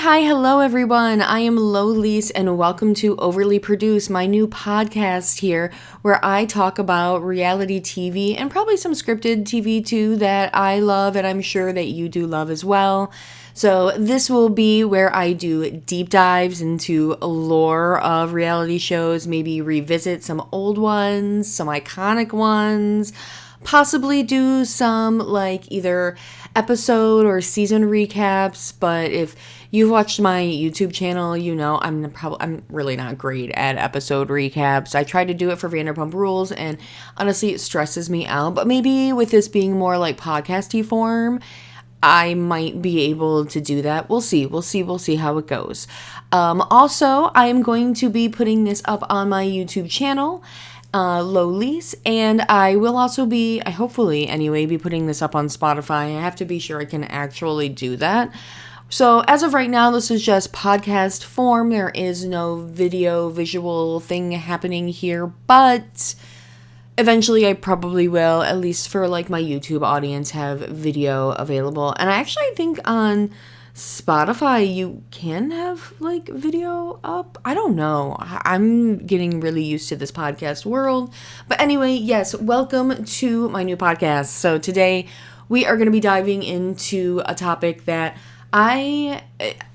Hi, hello everyone. I am Lyse and welcome to Overly Produced, my new podcast here where I talk about reality TV and probably some scripted TV too that I love and I'm sure that you do love as well. So this will be where I do deep dives into lore of reality shows, maybe revisit some old ones, some iconic ones, possibly do some like either episode or season recaps. But if you've watched my YouTube channel, you know I'm really not great at episode recaps. I tried to do it for Vanderpump Rules and honestly it stresses me out, but maybe with this being more like podcasty form, I might be able to do that. We'll see how it goes. Also, I'm going to be putting this up on my YouTube channel, Lyse, and I will also be, I hopefully anyway, be putting this up on Spotify. I have to be sure I can actually do that. So as of right now, this is just podcast form. There is no visual thing happening here, but eventually I probably will, at least for like my YouTube audience, have video available. And I actually think on Spotify you can have like video up. I don't know. I'm getting really used to this podcast world. But anyway, yes, welcome to my new podcast. So today we are going to be diving into a topic that I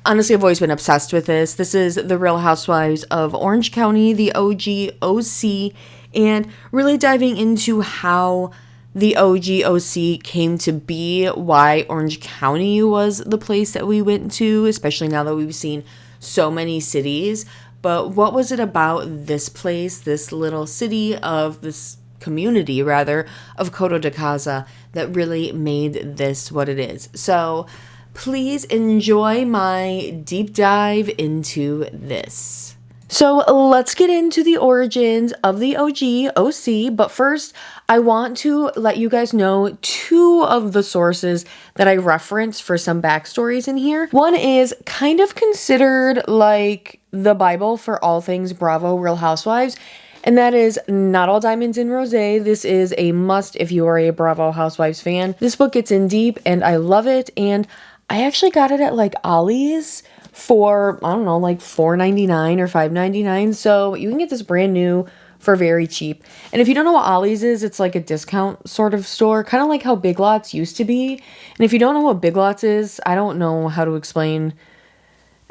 honestly have always been obsessed with. This is the Real Housewives of Orange County, the OG OC, and really diving into how the OG OC came to be, why Orange County was the place that we went to, especially now that we've seen so many cities. But what was it about this place, this little city of this community, rather, of Coto de Casa that really made this what it is? So please enjoy my deep dive into this. So let's get into the origins of the OG OC, but first I want to let you guys know two of the sources that I reference for some backstories in here. One is kind of considered like the Bible for all things Bravo Real Housewives, and that is Not All Diamonds in Rosé. This is a must if you are a Bravo Housewives fan. This book gets in deep and I love it, and I actually got it at like Ollie's for, I don't know, like $4.99 or $5.99. So you can get this brand new for very cheap. And if you don't know what Ollie's is, it's like a discount sort of store, kind of like how Big Lots used to be. And if you don't know what Big Lots is, I don't know how to explain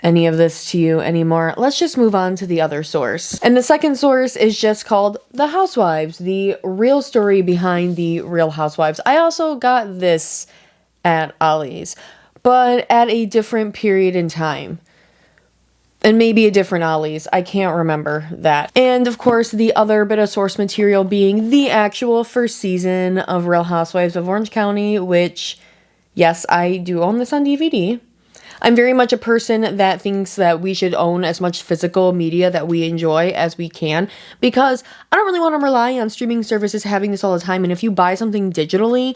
any of this to you anymore. Let's just move on to the other source. And the second source is just called The Housewives, the real story behind the Real Housewives. I also got this at Ollie's, but at a different period in time. And maybe a different Ollie's. I can't remember that. And of course, the other bit of source material being the actual first season of Real Housewives of Orange County, which, yes, I do own this on DVD. I'm very much a person that thinks that we should own as much physical media that we enjoy as we can, because I don't really want to rely on streaming services having this all the time. And if you buy something digitally,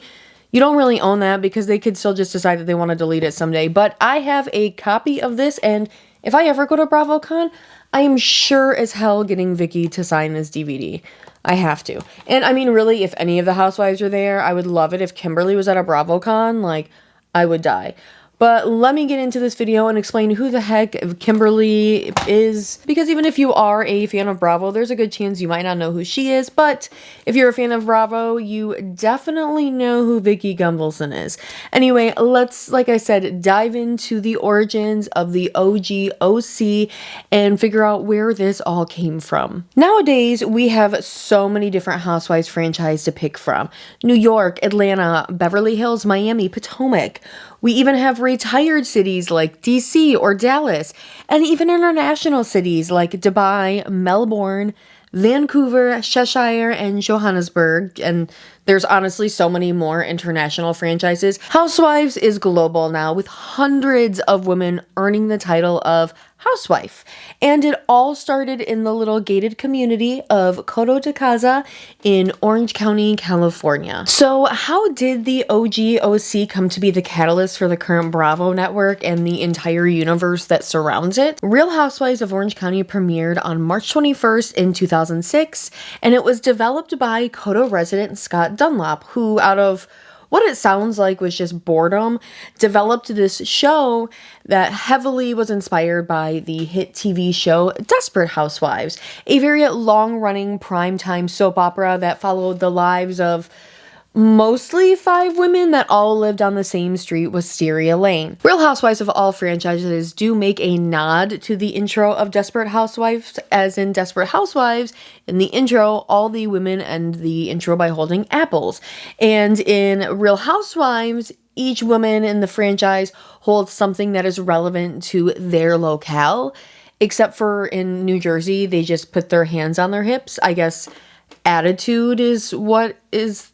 you don't really own that because they could still just decide that they want to delete it someday. But I have a copy of this, and if I ever go to BravoCon, I am sure as hell getting Vicky to sign this DVD. I have to. And I mean, really, if any of the housewives are there, I would love it. If Kimberly was at a BravoCon, like, I would die. But let me get into this video and explain who the heck Kimberly is, because even if you are a fan of Bravo, there's a good chance you might not know who she is, but if you're a fan of Bravo, you definitely know who Vicky Gunvalson is. Anyway, let's, like I said, dive into the origins of the OG OC and figure out where this all came from. Nowadays, we have so many different Housewives franchises to pick from. New York, Atlanta, Beverly Hills, Miami, Potomac. We even have retired cities like DC or Dallas, and even international cities like Dubai, Melbourne, Vancouver, Cheshire, and Johannesburg, and there's honestly so many more international franchises. Housewives is global now, with hundreds of women earning the title of housewife, and it all started in the little gated community of Coto de Casa in Orange County, California. So how did the OG OC come to be the catalyst for the current Bravo network and the entire universe that surrounds it? Real Housewives of Orange County premiered on March 21st in 2006, and it was developed by Coto resident Scott Dunlop, who, out of what it sounds like was just boredom, developed this show that heavily was inspired by the hit TV show Desperate Housewives, a very long-running primetime soap opera that followed the lives of mostly 5 women that all lived on the same street, Wisteria Lane. Real Housewives of all franchises do make a nod to the intro of Desperate Housewives, as in Desperate Housewives, in the intro, all the women end the intro by holding apples. And in Real Housewives, each woman in the franchise holds something that is relevant to their locale, except for in New Jersey, they just put their hands on their hips. I guess attitude is what is,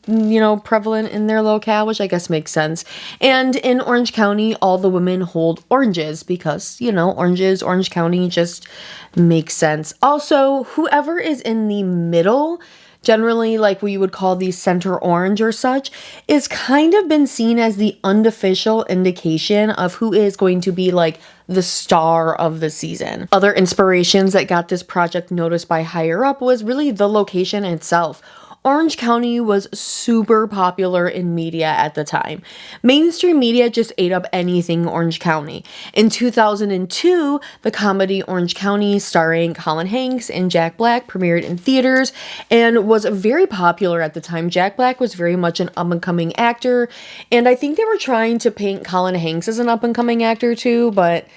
prevalent in their locale, which I guess makes sense. And in Orange County, all the women hold oranges because, oranges, Orange County just makes sense. Also, whoever is in the middle, generally like we would call the center orange or such, is kind of been seen as the unofficial indication of who is going to be like the star of the season. Other inspirations that got this project noticed by higher up was really the location itself. Orange County was super popular in media at the time. Mainstream media just ate up anything Orange County. In 2002, the comedy Orange County, starring Colin Hanks and Jack Black, premiered in theaters and was very popular at the time. Jack Black was very much an up-and-coming actor, and I think they were trying to paint Colin Hanks as an up-and-coming actor too, but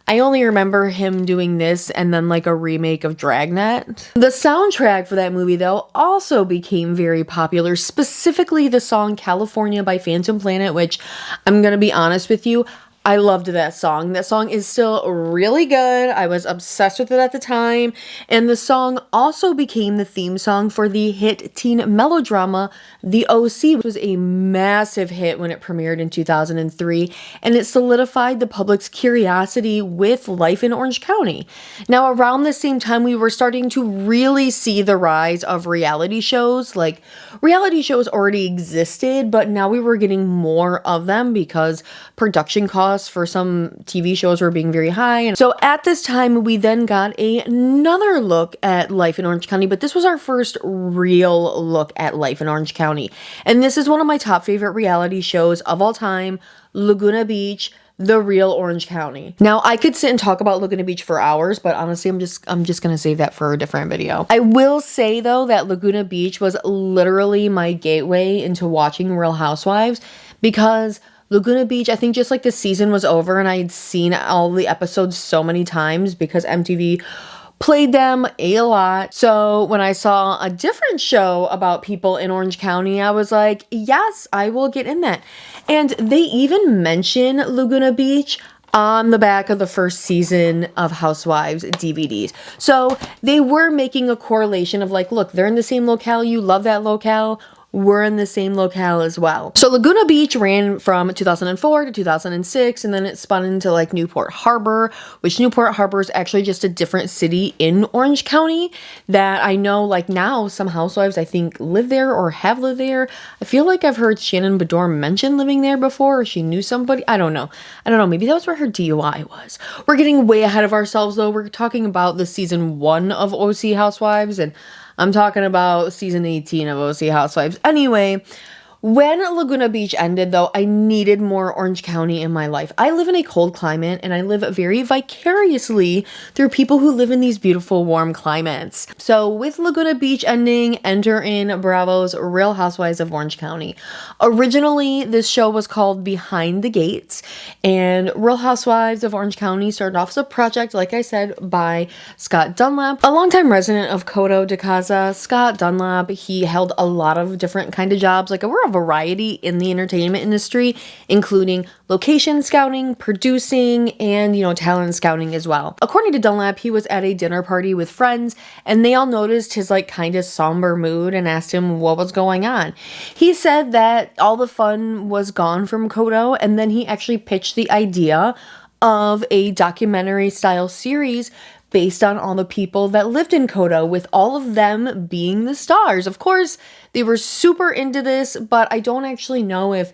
I only remember him doing this and then like a remake of Dragnet. The soundtrack for that movie, though, also became very popular, specifically the song California by Phantom Planet, which I'm gonna be honest with you, I loved that song. That song is still really good. I was obsessed with it at the time. And the song also became the theme song for the hit teen melodrama, The OC, which was a massive hit when it premiered in 2003. And it solidified the public's curiosity with life in Orange County. Now, around the same time, we were starting to really see the rise of reality shows. Like, reality shows already existed, but now we were getting more of them because production costs for some TV shows were being very high. And so at this time, we then got another look at life in Orange County, but this was our first real look at life in Orange County. And this is one of my top favorite reality shows of all time, Laguna Beach, The Real Orange County. Now, I could sit and talk about Laguna Beach for hours, but honestly, I'm just gonna save that for a different video. I will say, though, that Laguna Beach was literally my gateway into watching Real Housewives, because Laguna Beach, I think just like the season was over and I had seen all the episodes so many times because MTV played them a lot. So when I saw a different show about people in Orange County, I was like, yes, I will get in that. And they even mention Laguna Beach on the back of the first season of Housewives DVDs. So they were making a correlation of like, look, they're in the same locale, you love that locale, we're in the same locale as well. So Laguna Beach ran from 2004 to 2006, and then it spun into like Newport Harbor, which Newport Harbor is actually just a different city in Orange County that I know like now some housewives I think live there or have lived there. I feel like I've heard Shannon Bedore mention living there before, or she knew somebody. I don't know. Maybe that was where her DUI was. We're getting way ahead of ourselves though. We're talking about the season 1 of OC Housewives, and I'm talking about season 18 of OC Housewives. Anyway, when Laguna Beach ended, though, I needed more Orange County in my life. I live in a cold climate, and I live very vicariously through people who live in these beautiful, warm climates. So with Laguna Beach ending, enter in Bravo's Real Housewives of Orange County. Originally, this show was called Behind the Gates, and Real Housewives of Orange County started off as a project, like I said, by Scott Dunlap, a longtime resident of Coto de Caza. Scott Dunlap, he held a lot of different kind of jobs, like we're a variety in the entertainment industry, including location scouting, producing, and, talent scouting as well. According to Dunlap, he was at a dinner party with friends, and they all noticed his, kind of somber mood and asked him what was going on. He said that all the fun was gone from Coto, and then he actually pitched the idea of a documentary-style series based on all the people that lived in Coto, with all of them being the stars. Of course, they were super into this, but I don't actually know if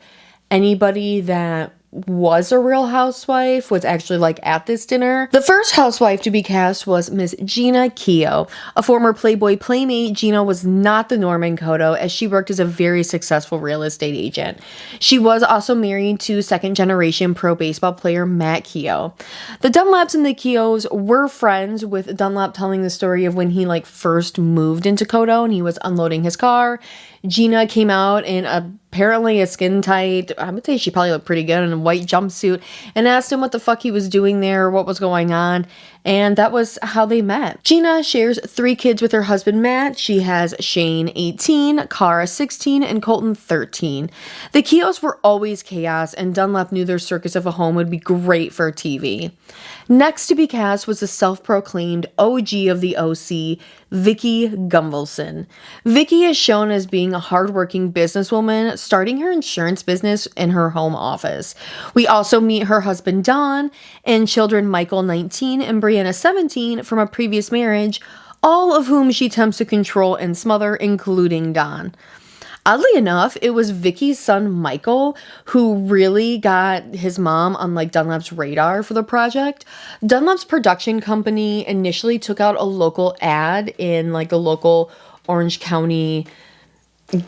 anybody that was a Real Housewife was actually like at this dinner. The first housewife to be cast was Miss Gina Keogh. A former Playboy playmate, Gina was not the norm in Kodo as she worked as a very successful real estate agent. She was also married to second generation pro baseball player Matt Keogh. The Dunlaps and the Keoghs were friends, with Dunlap telling the story of when he like first moved into Kodo and he was unloading his car. Gina came out in apparently a skin tight, I would say she probably looked pretty good, in a white jumpsuit, and asked him what the fuck he was doing there, what was going on, and that was how they met. Gina shares 3 kids with her husband Matt. She has Shane 18, Cara 16, and Colton 13. The Keoghs were always chaos, and Dunlap knew their circus of a home would be great for TV. Next to be cast was the self-proclaimed OG of the OC, Vicki Gunvalson. Vicki is shown as being a hardworking businesswoman, starting her insurance business in her home office. We also meet her husband Don and children Michael 19 and Brianna 17 from a previous marriage, all of whom she attempts to control and smother, including Don. Oddly enough, it was Vicki's son Michael who really got his mom on like Dunlap's radar for the project. Dunlap's production company initially took out a local ad in like the local Orange County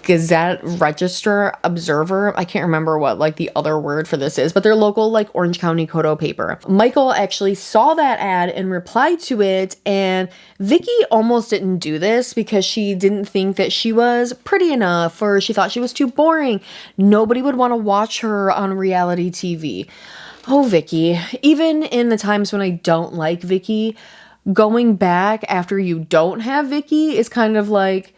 Gazette Register Observer. I can't remember what like the other word for this is, but their local like Orange County Kodo paper. Michael actually saw that ad and replied to it, and Vicki almost didn't do this because she didn't think that she was pretty enough, or she thought she was too boring. Nobody would want to watch her on reality TV. Oh, Vicki. Even in the times when I don't like Vicki, going back after you don't have Vicki is kind of like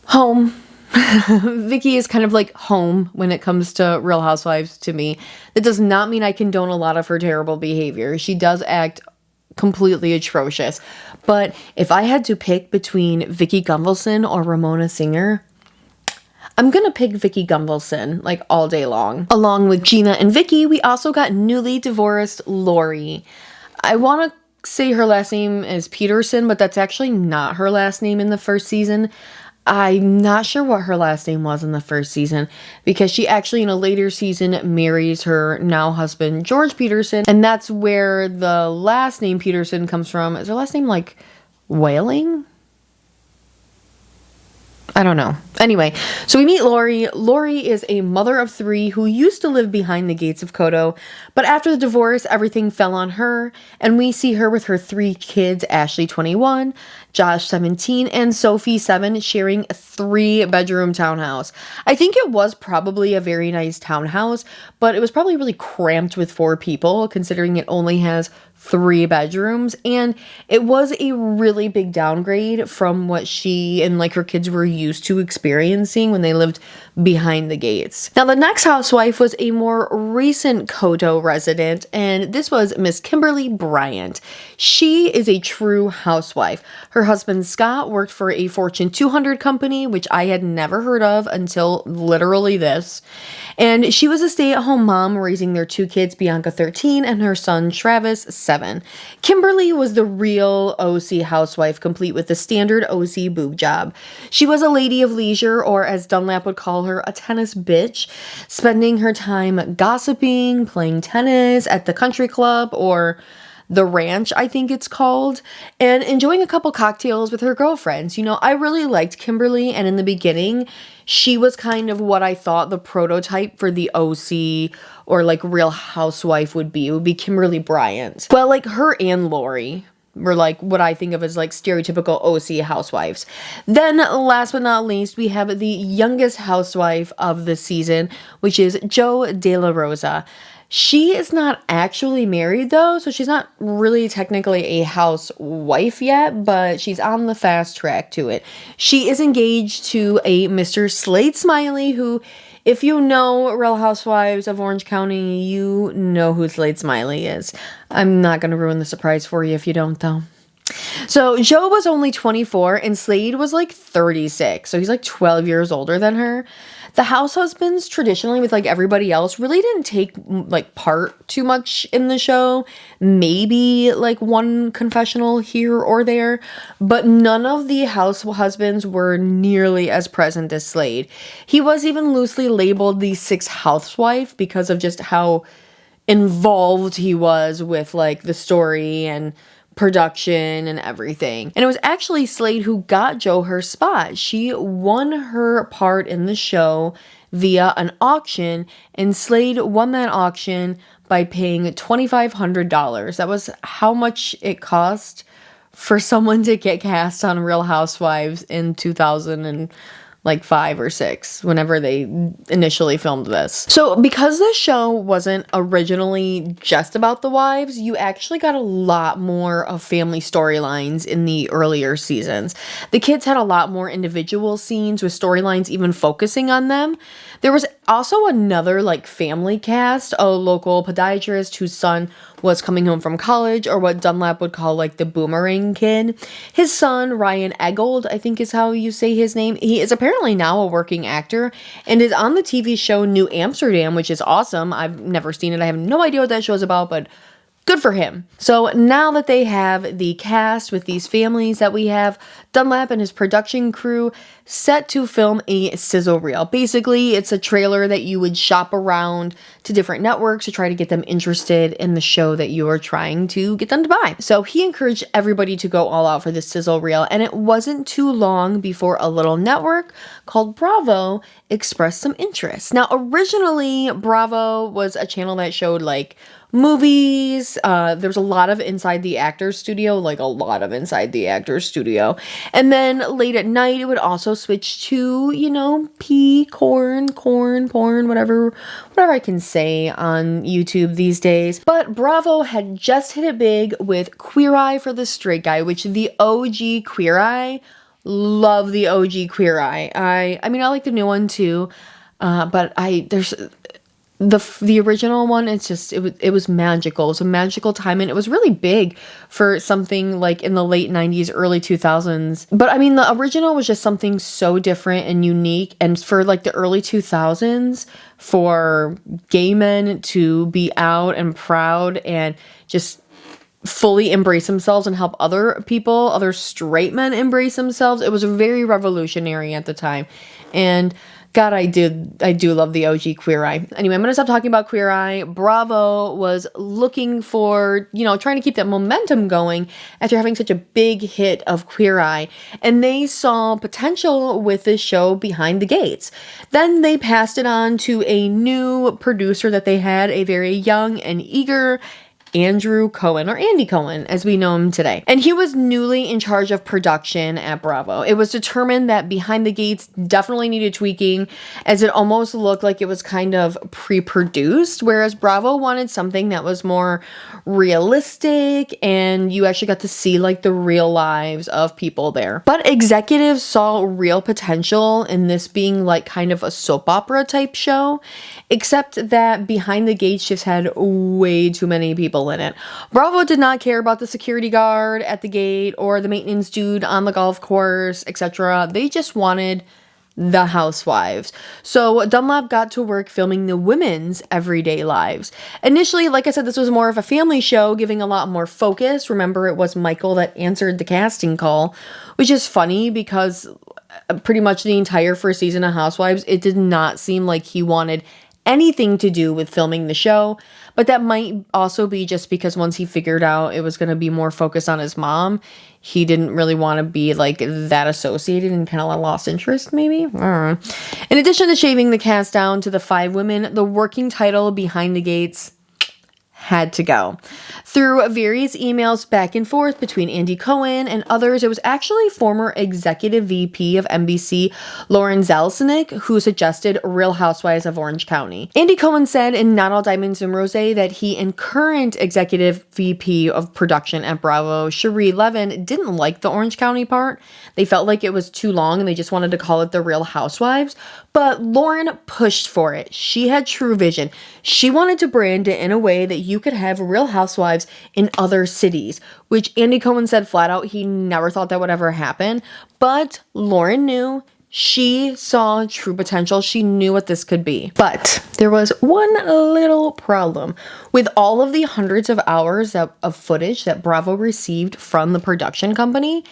home. Vicki is kind of like home when it comes to Real Housewives to me. That does not mean I condone a lot of her terrible behavior. She does act completely atrocious. But if I had to pick between Vicki Gunvalson or Ramona Singer, I'm gonna pick Vicki Gunvalson like all day long. Along with Gina and Vicki, we also got newly divorced Lori. I want to say her last name is Peterson, but that's actually not her last name in the first season. I'm not sure what her last name was in the first season, because she actually in a later season marries her now husband George Peterson, and that's where the last name Peterson comes from. Is her last name like Whaling? I don't know. Anyway, so we meet Lori. Lori is a mother of 3 who used to live behind the gates of Kodo, but after the divorce, everything fell on her, and we see her with her 3 kids, Ashley 21, Josh 17, and Sophie 7, sharing a 3-bedroom townhouse. I think it was probably a very nice townhouse, but it was probably really cramped with 4 people, considering it only has 3 bedrooms, and it was a really big downgrade from what she and like her kids were used to experiencing when they lived behind the gates. Now, the next housewife was a more recent Kodo resident, and this was Miss Kimberly Bryant. She is a true housewife. Her husband Scott worked for a Fortune 200 company, which I had never heard of until literally this. And she was a stay-at-home mom raising their 2 kids, Bianca 13 and her son Travis 7. Kimberly was the real OC housewife, complete with the standard OC boob job. She was a lady of leisure, or as Dunlap would call her, a tennis bitch, spending her time gossiping, playing tennis at the country club, or the ranch, I think it's called, and enjoying a couple cocktails with her girlfriends. You know, I really liked Kimberly, and in the beginning, she was kind of what I thought the prototype for the OC or like Real Housewife would be. It would be Kimberly Bryant. Well, like her and Lori were like what I think of as like stereotypical OC housewives. Then last but not least, we have the youngest housewife of the season, which is Jo De La Rosa. She is not actually married though, so she's not really technically a housewife yet, but she's on the fast track to it. She is engaged to a Mr. Slade Smiley, who, if you know Real Housewives of Orange County, you know who Slade Smiley is. I'm not going to ruin the surprise for you if you don't though. So Jo was only 24 and Slade was like 36, so he's like 12 years older than her. The house husbands, traditionally with like everybody else, really didn't take like part too much in the show. Maybe like one confessional here or there, but none of the house husbands were nearly as present as Slade. He was even loosely labeled the sixth housewife because of just how involved he was with like the story and production and everything. And it was actually Slade who got Jo her spot. She won her part in the show via an auction, and Slade won that auction by paying $2,500. That was how much it cost for someone to get cast on Real Housewives in 2005 or 6, whenever they initially filmed this. So because the show wasn't originally just about the wives, you actually got a lot more of family storylines in the earlier seasons. The kids had a lot more individual scenes with storylines even focusing on them. There was also another like family cast, a local podiatrist whose son was coming home from college, or what Dunlap would call like the boomerang kid. His son, Ryan Eggold, I think is how you say his name. He is apparently now a working actor and is on the TV show New Amsterdam, which is awesome. I've never seen it. I have no idea what that show is about, but good for him. So now that they have the cast with these families that we have, Dunlap and his production crew set to film a sizzle reel. Basically, it's a trailer that you would shop around to different networks to try to get them interested in the show that you are trying to get them to buy. So he encouraged everybody to go all out for this sizzle reel, and it wasn't too long before a little network called Bravo expressed some interest. Now, originally, Bravo was a channel that showed like movies. There was a lot of inside the actor's studio, like a lot of inside the actor's studio. And then late at night, it would also switch to, you know, porn, whatever I can say on YouTube these days. But Bravo had just hit it big with Queer Eye for the Straight Guy, which the OG Queer Eye, love the OG Queer Eye. I mean, I like the new one too, but there's the original one, it was magical. It was a magical time, and it was really big for something like in the late 90s, early 2000s. But I mean, the original was just something so different and unique, and for like the early 2000s, for gay men to be out and proud and just fully embrace themselves and help other people, other straight men embrace themselves, it was very revolutionary at the time. And God, I do love the OG Queer Eye. Anyway, I'm going to stop talking about Queer Eye. Bravo was looking for, trying to keep that momentum going after having such a big hit of Queer Eye. And they saw potential with this show Behind the Gates. Then they passed it on to a new producer that they had, a very young and eager Andrew Cohen, or Andy Cohen, as we know him today. And he was newly in charge of production at Bravo. It was determined that Behind the Gates definitely needed tweaking, as it almost looked like it was kind of pre-produced, whereas Bravo wanted something that was more realistic, and you actually got to see like the real lives of people there. But executives saw real potential in this being like kind of a soap opera type show, except that Behind the Gates just had way too many people in it. Bravo did not care about the security guard at the gate or the maintenance dude on the golf course, etc. They just wanted the housewives. So Dunlap got to work filming the women's everyday lives. Initially, like I said, this was more of a family show, giving a lot more focus. Remember, it was Michael that answered the casting call, which is funny because pretty much the entire first season of Housewives, it did not seem like he wanted anything to do with filming the show, but that might also be just because once he figured out it was going to be more focused on his mom, he didn't really want to be like that associated and kind of lost interest, maybe. I don't know. In addition to shaving the cast down to the 5 women, the working title Behind the Gates had to go. Through various emails back and forth between Andy Cohen and others, it was actually former executive VP of NBC, Lauren Zalesnik, who suggested Real Housewives of Orange County. Andy Cohen said in Not All Diamonds and Rose that he and current executive VP of production at Bravo, Cherie Levin, didn't like the Orange County part. They felt like it was too long and they just wanted to call it the Real Housewives. But Lauren pushed for it. She had true vision. She wanted to brand it in a way that you could have Real Housewives in other cities, which Andy Cohen said flat out he never thought that would ever happen. But Lauren knew She saw true potential. She knew what this could be. But there was one little problem. With all of the hundreds of hours of footage that Bravo received from the production company,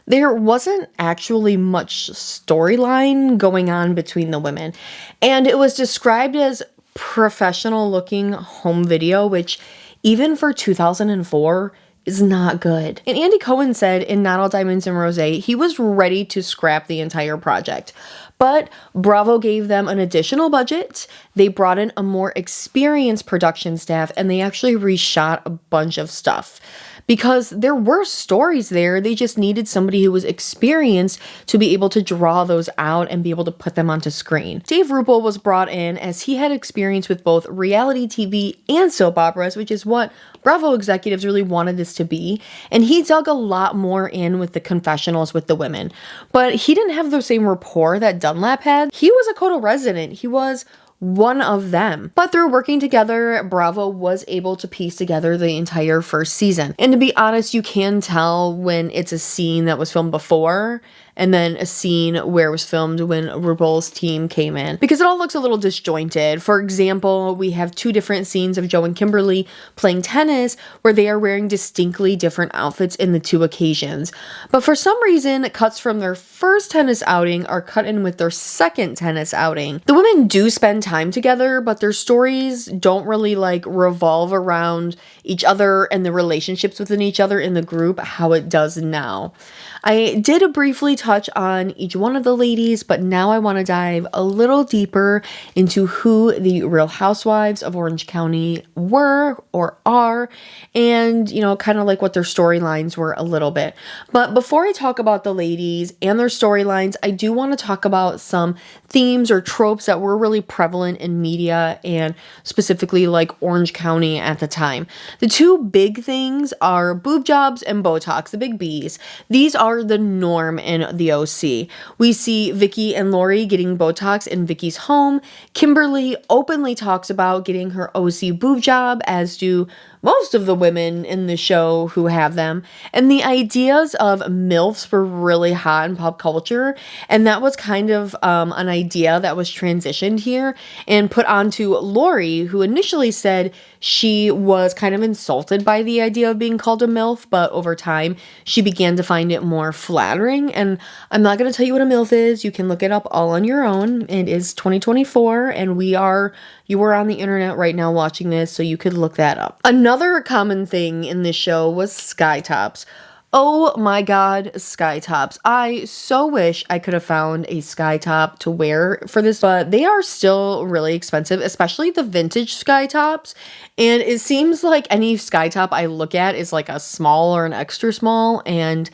there wasn't actually much storyline going on between the women. And it was described as professional looking home video, which even for 2004 is not good. And Andy Cohen said in Not All Diamonds and Rose, he was ready to scrap the entire project. But Bravo gave them an additional budget. They brought in a more experienced production staff, and they actually reshot a bunch of stuff. Because there were stories there, they just needed somebody who was experienced to be able to draw those out and be able to put them onto screen. Dave Rupel was brought in as he had experience with both reality TV and soap operas, which is what Bravo executives really wanted this to be, and he dug a lot more in with the confessionals with the women. But he didn't have the same rapport that Dunlap had. He was a Coda resident. He was one of them. But through working together, Bravo was able to piece together the entire first season. And to be honest, you can tell when it's a scene that was filmed before and then a scene where it was filmed when RuPaul's team came in, because it all looks a little disjointed. For example, we have two different scenes of Joe and Kimberly playing tennis where they are wearing distinctly different outfits in the two occasions. But for some reason, cuts from their first tennis outing are cut in with their second tennis outing. The women do spend time together, but their stories don't really revolve around each other and the relationships within each other in the group how it does now. I did briefly touch on each one of the ladies, but now I want to dive a little deeper into who the Real Housewives of Orange County were or are, and, kind of what their storylines were a little bit. But before I talk about the ladies and their storylines, I do want to talk about some themes or tropes that were really prevalent in media and specifically Orange County at the time. The two big things are boob jobs and Botox, the big B's. These are the norm in the OC. We see Vicky and Lori getting Botox in Vicky's home. Kimberly openly talks about getting her OC boob job, as do most of the women in the show who have them. And the ideas of MILFs were really hot in pop culture. And that was kind of an idea that was transitioned here and put onto Lori, who initially said she was kind of insulted by the idea of being called a MILF, but over time she began to find it more flattering. And I'm not going to tell you what a MILF is. You can look it up all on your own. It is 2024, and you are on the internet right now watching this, so you could look that up. Another common thing in this show was sky tops. Oh my God, sky tops. I so wish I could have found a sky top to wear for this, but they are still really expensive, especially the vintage sky tops. And it seems like any sky top I look at is a small or an extra small, and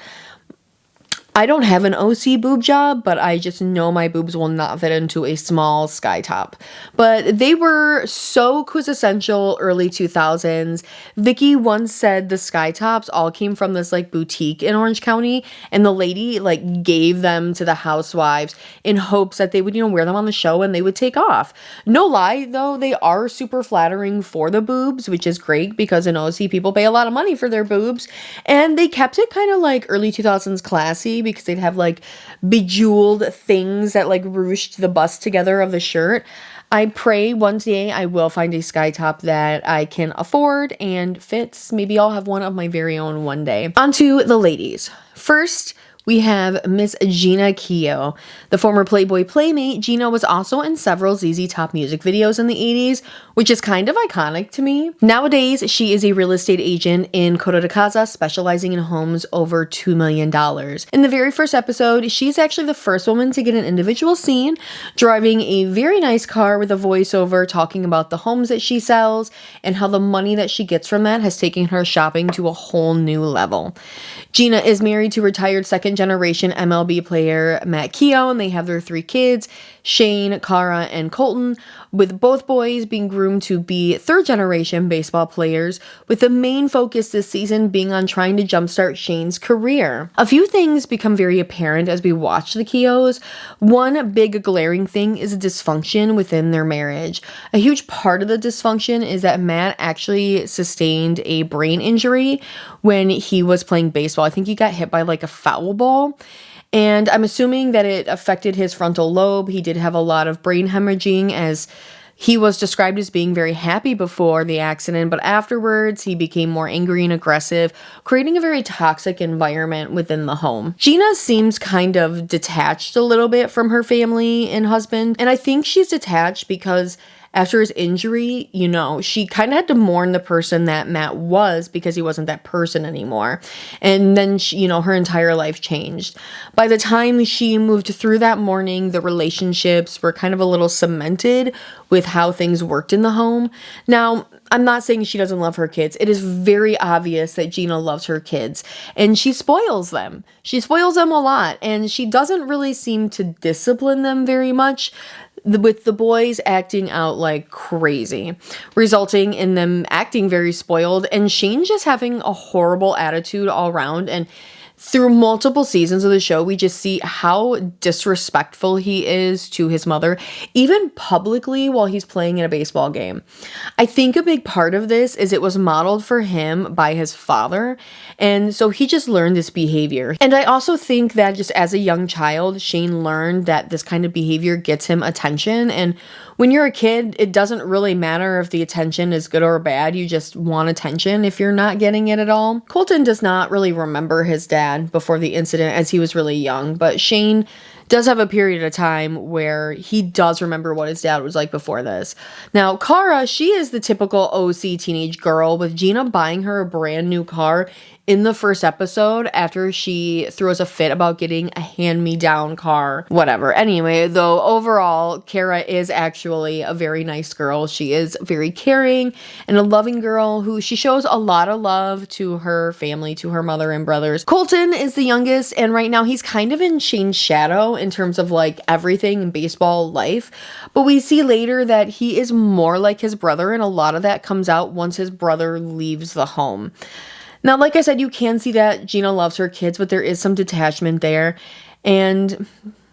I don't have an OC boob job, but I just know my boobs will not fit into a small sky top. But they were so quintessential early 2000s. Vicky once said the sky tops all came from this boutique in Orange County, and the lady gave them to the housewives in hopes that they would, wear them on the show and they would take off. No lie though, they are super flattering for the boobs, which is great because in OC people pay a lot of money for their boobs, and they kept it kind of early 2000s classy, because they'd have bejeweled things that ruched the bust together of the shirt. I pray one day I will find a sky top that I can afford and fits. Maybe I'll have one of my very own one day. On to the ladies. First, we have Miss Gina Keogh. The former Playboy Playmate, Gina was also in several ZZ Top music videos in the 80s, which is kind of iconic to me. Nowadays, she is a real estate agent in Coto de Casa, specializing in homes over $2 million. In the very first episode, she's actually the first woman to get an individual scene, driving a very nice car with a voiceover talking about the homes that she sells and how the money that she gets from that has taken her shopping to a whole new level. Gina is married to retired second-generation MLB player Matt Keogh, and they have their 3 kids, Shane, Cara, and Colton, with both boys being groomed to be third-generation baseball players, with the main focus this season being on trying to jumpstart Shane's career. A few things become very apparent as we watch the Keoghs. One big glaring thing is dysfunction within their marriage. A huge part of the dysfunction is that Matt actually sustained a brain injury when he was playing baseball. I think he got hit by a foul ball. And I'm assuming that it affected his frontal lobe. He did have a lot of brain hemorrhaging, as he was described as being very happy before the accident, but afterwards he became more angry and aggressive, creating a very toxic environment within the home. Gina seems kind of detached a little bit from her family and husband, and I think she's detached because after his injury, she kind of had to mourn the person that Matt was, because he wasn't that person anymore. And then, her entire life changed. By the time she moved through that mourning, the relationships were kind of a little cemented with how things worked in the home. Now, I'm not saying she doesn't love her kids. It is very obvious that Gina loves her kids, and she spoils them. She spoils them a lot, and she doesn't really seem to discipline them very much, with the boys acting out like crazy, resulting in them acting very spoiled, and Shane just having a horrible attitude all around. And through multiple seasons of the show, we just see how disrespectful he is to his mother, even publicly while he's playing in a baseball game. I think a big part of this is it was modeled for him by his father, and so he just learned this behavior. And I also think that just as a young child, Shane learned that this kind of behavior gets him attention, and when you're a kid, it doesn't really matter if the attention is good or bad. You just want attention if you're not getting it at all. Colton does not really remember his dad before the incident, as he was really young, but Shane does have a period of time where he does remember what his dad was like before this. Now, Cara, she is the typical OC teenage girl, with Gina buying her a brand new car in the first episode after she throws a fit about getting a hand-me-down car. Whatever. Anyway, though, overall, Cara is actually a very nice girl. She is very caring and a loving girl who she shows a lot of love to her family, to her mother and brothers. Colton is the youngest, and right now he's kind of in Shane's shadow in terms of like everything in baseball life. But we see later that he is more like his brother, and a lot of that comes out once his brother leaves the home. Now, like I said, you can see that Gina loves her kids, but there is some detachment there. And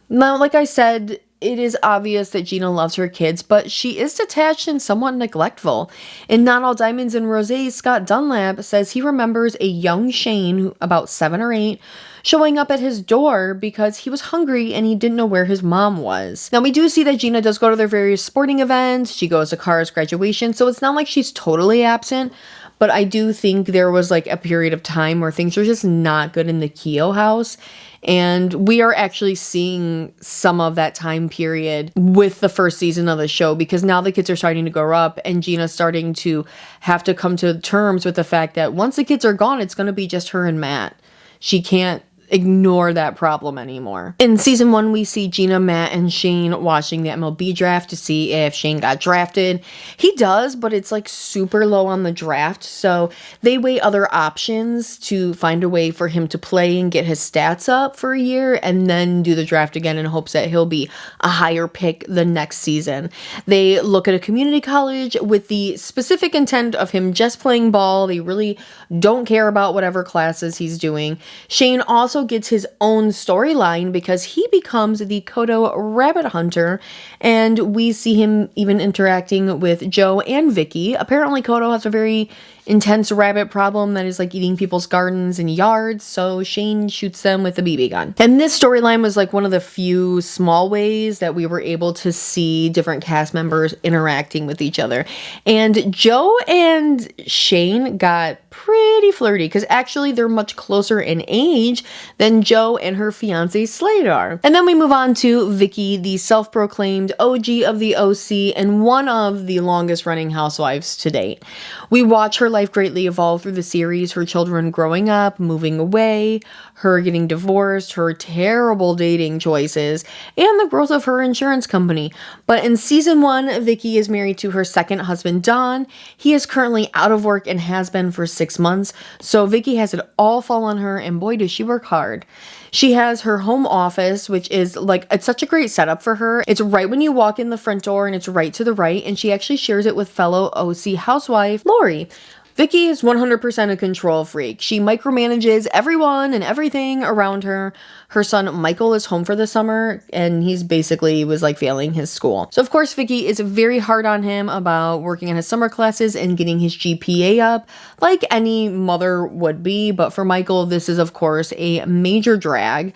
now, like I said, it is obvious that Gina loves her kids, but she is detached and somewhat neglectful. In Not All Diamonds and Roses, Scott Dunlap says he remembers a young Shane, about 7 or 8, showing up at his door because he was hungry and he didn't know where his mom was. Now, we do see that Gina does go to their various sporting events. She goes to Cara's graduation, so it's not like she's totally absent. But I do think there was like a period of time where things were just not good in the Keogh house. And we are actually seeing some of that time period with the first season of the show, because now the kids are starting to grow up and Gina's starting to have to come to terms with the fact that once the kids are gone, it's going to be just her and Matt. She can't ignore that problem anymore. In season 1, we see Gina, Matt, and Shane watching the MLB draft to see if Shane got drafted. He does, but it's like super low on the draft, so they weigh other options to find a way for him to play and get his stats up for a year, and then do the draft again in hopes that he'll be a higher pick the next season. They look at a community college with the specific intent of him just playing ball. They really don't care about whatever classes he's doing. Shane also gets his own storyline because he becomes the Kodo rabbit hunter, and we see him even interacting with Joe and Vicky. Apparently Kodo has a very intense rabbit problem that is like eating people's gardens and yards, so Shane shoots them with a BB gun. And this storyline was like one of the few small ways that we were able to see different cast members interacting with each other. And Joe and Shane got pretty flirty, because actually they're much closer in age than Joe and her fiance Slade are. And then we move on to Vicky, the self-proclaimed OG of the OC and one of the longest running housewives to date. We watch her life greatly evolve through the series, her children growing up, moving away, her getting divorced, her terrible dating choices, and the growth of her insurance company. But in season 1, Vicky is married to her second husband, Don. He is currently out of work and has been for 6 months, so Vicky has it all fall on her, and boy does she work hard. She has her home office, which is like, it's such a great setup for her. It's right when you walk in the front door, and it's right to the right, and she actually shares it with fellow OC housewife Lori. Vicky is 100% a control freak. She micromanages everyone and everything around her. Her son Michael is home for the summer, and he's basically was like failing his school. So of course Vicky is very hard on him about working on his summer classes and getting his GPA up, like any mother would be. But for Michael, this is of course a major drag.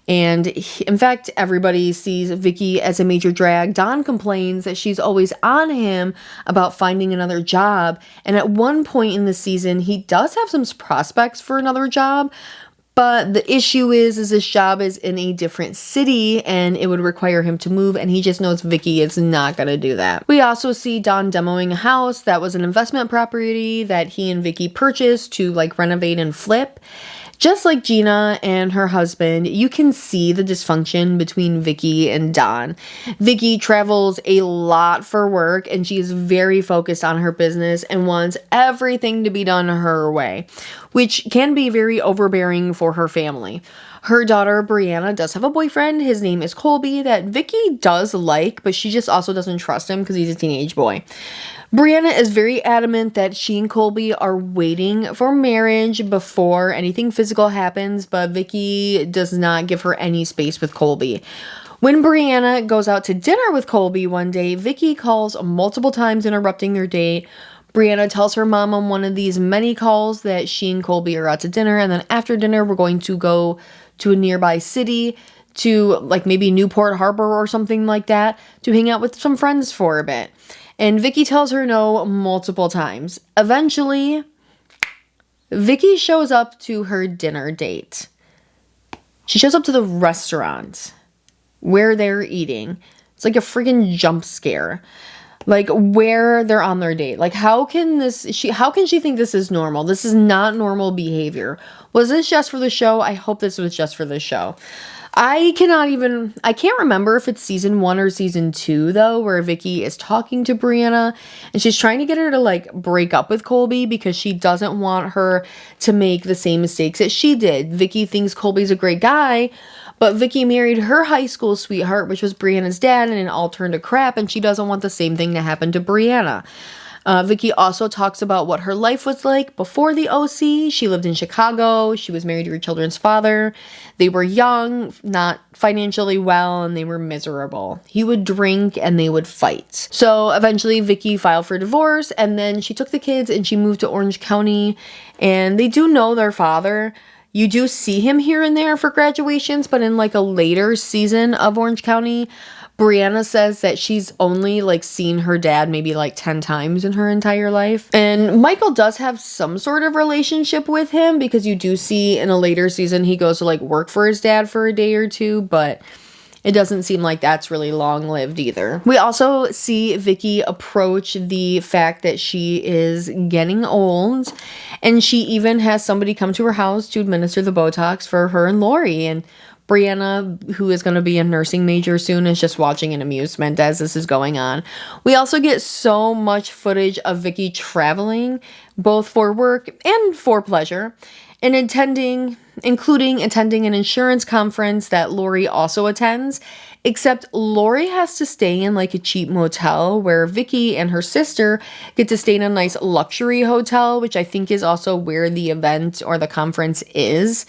And in fact, everybody sees Vicky as a major drag. Don complains that she's always on him about finding another job. And at one point in the season, he does have some prospects for another job. But the issue is this job is in a different city and it would require him to move, and he just knows Vicky is not going to do that. We also see Don demoing a house that was an investment property that he and Vicky purchased to like renovate and flip. Just like Gina and her husband, you can see the dysfunction between Vicky and Don. Vicky travels a lot for work and she is very focused on her business and wants everything to be done her way, which can be very overbearing for her family. Her daughter, Brianna, does have a boyfriend. His name is Colby, that Vicky does like, but she just also doesn't trust him because he's a teenage boy. Brianna is very adamant that she and Colby are waiting for marriage before anything physical happens, but Vicky does not give her any space with Colby. When Brianna goes out to dinner with Colby one day, Vicky calls multiple times interrupting their date. Brianna tells her mom on one of these many calls that she and Colby are out to dinner, and then after dinner we're going to go to a nearby city to like maybe Newport Harbor or something like that to hang out with some friends for a bit. And Vicky tells her no multiple times. Eventually, Vicky shows up to her dinner date. She shows up to the restaurant where they're eating. It's like a freaking jump scare. Like where they're on their date. Like how can she think this is normal? This is not normal behavior. Was this just for the show? I hope this was just for the show. I can't remember if it's season 1 or season 2 though, where Vicky is talking to Brianna and she's trying to get her to like break up with Colby because she doesn't want her to make the same mistakes that she did. Vicky thinks Colby's a great guy, but Vicky married her high school sweetheart, which was Brianna's dad, and it all turned to crap, and she doesn't want the same thing to happen to Brianna. Vicky also talks about what her life was like before the OC. She lived in Chicago. She was married to her children's father. They were young, not financially well, and they were miserable. He would drink and they would fight. So eventually Vicky filed for divorce, and then she took the kids and she moved to Orange County, and they do know their father. You do see him here and there for graduations, but in like a later season of Orange County, Brianna says that she's only like seen her dad maybe like 10 times in her entire life. And Michael does have some sort of relationship with him because you do see in a later season he goes to like work for his dad for a day or two, but it doesn't seem like that's really long-lived either. We also see Vicky approach the fact that she is getting old, and she even has somebody come to her house to administer the Botox for her and Lori. And Brianna, who is going to be a nursing major soon, is just watching in amusement as this is going on. We also get so much footage of Vicky traveling, both for work and for pleasure, and including attending an insurance conference that Lori also attends, except Lori has to stay in like a cheap motel where Vicky and her sister get to stay in a nice luxury hotel, which I think is also where the event or the conference is.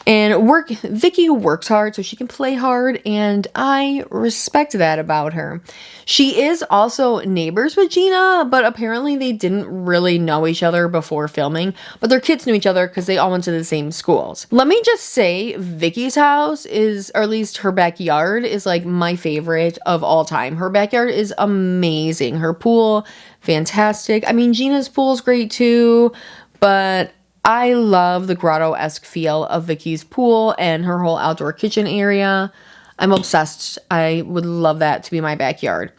And Vicky works hard so she can play hard, and I respect that about her. She is also neighbors with Gina, but apparently they didn't really know each other before filming, but their kids knew each other because they all went to the same schools. Let me just say, Vicky's house is, or at least her backyard, is like my favorite of all time. Her backyard is amazing. Her pool, fantastic. I mean, Gina's pool is great too, but I love the grotto-esque feel of Vicky's pool and her whole outdoor kitchen area. I'm obsessed. I would love that to be my backyard.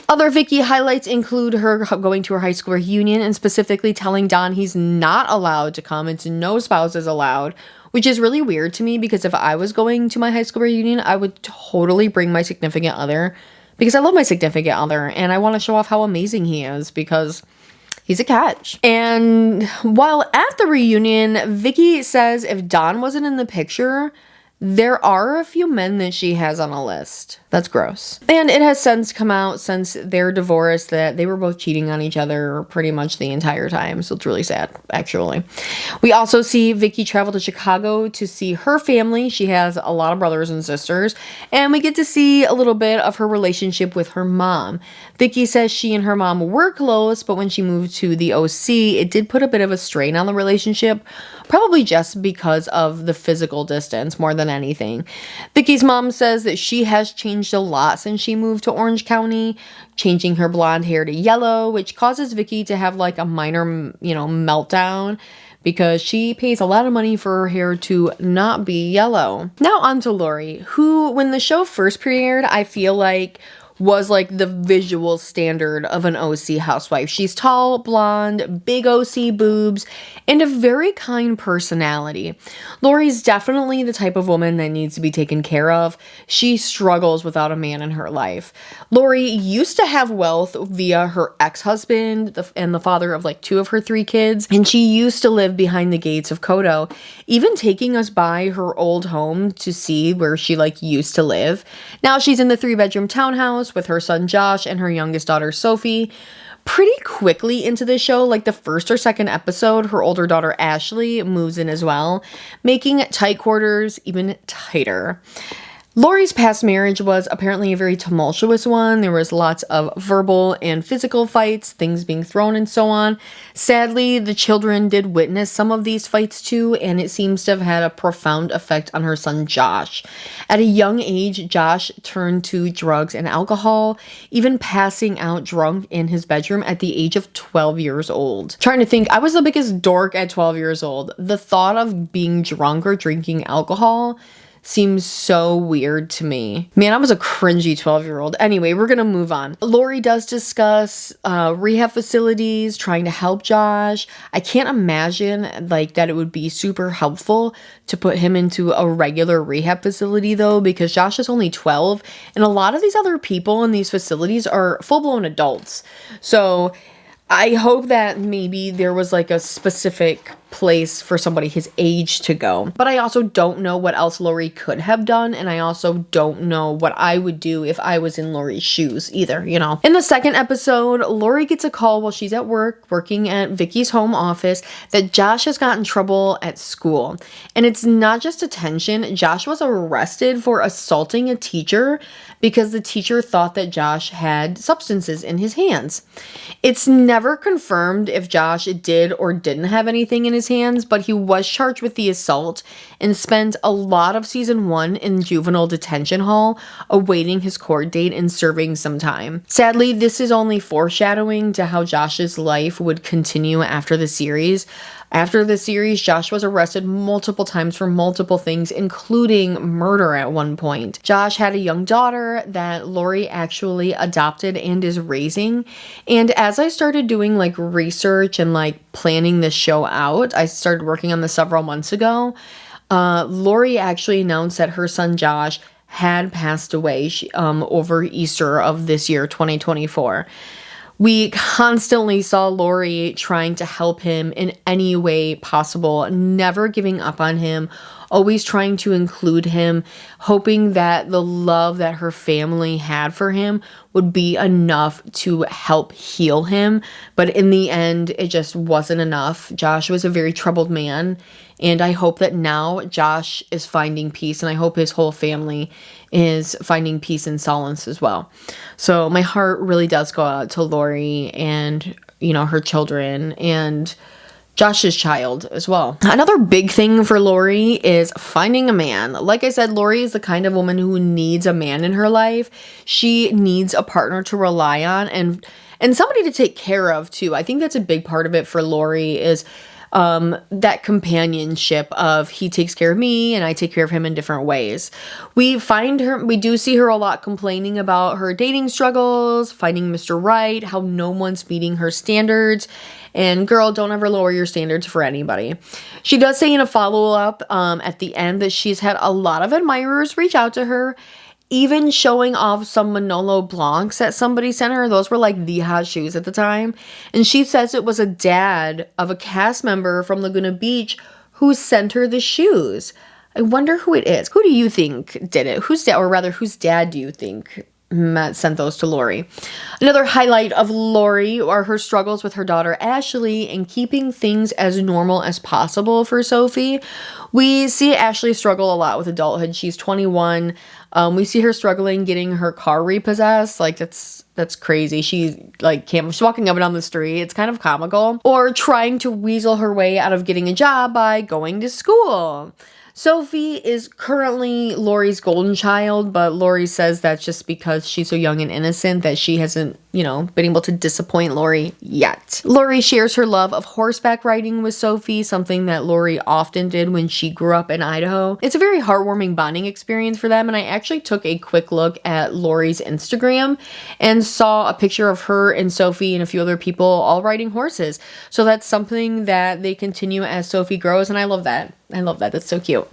Other Vicky highlights include her going to her high school reunion and specifically telling Don he's not allowed to come. It's no spouses allowed, which is really weird to me because if I was going to my high school reunion, I would totally bring my significant other because I love my significant other and I want to show off how amazing he is because he's a catch. And while at the reunion, Vicky says if Don wasn't in the picture, there are a few men that she has on a list. That's gross. And it has since come out since their divorce that they were both cheating on each other pretty much the entire time. So it's really sad, actually. We also see Vicky travel to Chicago to see her family. She has a lot of brothers and sisters. And we get to see a little bit of her relationship with her mom. Vicky says she and her mom were close, but when she moved to the OC, it did put a bit of a strain on the relationship. Probably just because of the physical distance more than than anything. Vicky's mom says that she has changed a lot since she moved to Orange County, changing her blonde hair to yellow, which causes Vicky to have like a minor, meltdown, because she pays a lot of money for her hair to not be yellow. Now on to Lori, who, when the show first premiered, I feel like was like the visual standard of an OC housewife. She's tall, blonde, big OC boobs, and a very kind personality. Lori's definitely the type of woman that needs to be taken care of. She struggles without a man in her life. Lori used to have wealth via her ex-husband and the father of like 2 of her 3 kids, and she used to live behind the gates of Kodo, even taking us by her old home to see where she like used to live. Now she's in the 3-bedroom townhouse with her son Josh and her youngest daughter Sophie. Pretty quickly into the show, like the first or second episode, her older daughter Ashley moves in as well, making tight quarters even tighter. Lori's past marriage was apparently a very tumultuous one. There was lots of verbal and physical fights, things being thrown and so on. Sadly, the children did witness some of these fights too, and it seems to have had a profound effect on her son Josh. At a young age, Josh turned to drugs and alcohol, even passing out drunk in his bedroom at the age of 12 years old. Trying to think, I was the biggest dork at 12 years old. The thought of being drunk or drinking alcohol seems so weird to me. Man, I was a cringy 12-year-old. Anyway, we're gonna move on. Lori does discuss rehab facilities, trying to help Josh. I can't imagine like that it would be super helpful to put him into a regular rehab facility though, because Josh is only 12 and a lot of these other people in these facilities are full-blown adults. So I hope that maybe there was like a specific place for somebody his age to go. But I also don't know what else Lori could have done, and I also don't know what I would do if I was in Lori's shoes either, In the second episode, Lori gets a call while she's at work, working at Vicky's home office, that Josh has gotten in trouble at school. And it's not just detention. Josh was arrested for assaulting a teacher because the teacher thought that Josh had substances in his hands. It's never confirmed if Josh did or didn't have anything in his hands, but he was charged with the assault and spent a lot of season 1 in juvenile detention hall awaiting his court date and serving some time. Sadly, this is only foreshadowing to how Josh's life would continue after the series. After the series, Josh was arrested multiple times for multiple things, including murder at one point. Josh had a young daughter that Lori actually adopted and is raising. And as I started doing like research and like planning this show out, I started working on this several months ago. Lori actually announced that her son Josh had passed away over Easter of this year, 2024. We constantly saw Lori trying to help him in any way possible, never giving up on him, always trying to include him, hoping that the love that her family had for him would be enough to help heal him. But in the end, it just wasn't enough. Josh was a very troubled man, and I hope that now Josh is finding peace, and I hope his whole family is finding peace and solace as well. So my heart really does go out to Lori and, her children and Josh's child as well. Another big thing for Lori is finding a man. Like I said, Lori is the kind of woman who needs a man in her life. She needs a partner to rely on and somebody to take care of too. I think that's a big part of it for Lori is that companionship of he takes care of me and I take care of him in different ways. We do see her a lot complaining about her dating struggles, finding Mr. Right, how no one's meeting her standards. And girl, don't ever lower your standards for anybody. She does say in a follow-up at the end that she's had a lot of admirers reach out to her, even showing off some Manolo Blancs that somebody sent her. Those were like the hot shoes at the time. And she says it was a dad of a cast member from Laguna Beach who sent her the shoes. I wonder who it is. Who do you think did it? Whose dad do you think sent those to Lori? Another highlight of Lori are her struggles with her daughter Ashley and keeping things as normal as possible for Sophie. We see Ashley struggle a lot with adulthood. She's 21. We see her struggling getting her car repossessed. Like that's crazy. She's walking up and down the street. It's kind of comical. Or trying to weasel her way out of getting a job by going to school. Sophie is currently Lori's golden child, but Lori says that's just because she's so young and innocent that she hasn't, been able to disappoint Lori yet. Lori shares her love of horseback riding with Sophie, something that Lori often did when she grew up in Idaho. It's a very heartwarming bonding experience for them, and I actually took a quick look at Lori's Instagram and saw a picture of her and Sophie and a few other people all riding horses. So that's something that they continue as Sophie grows, and I love that. That's so cute.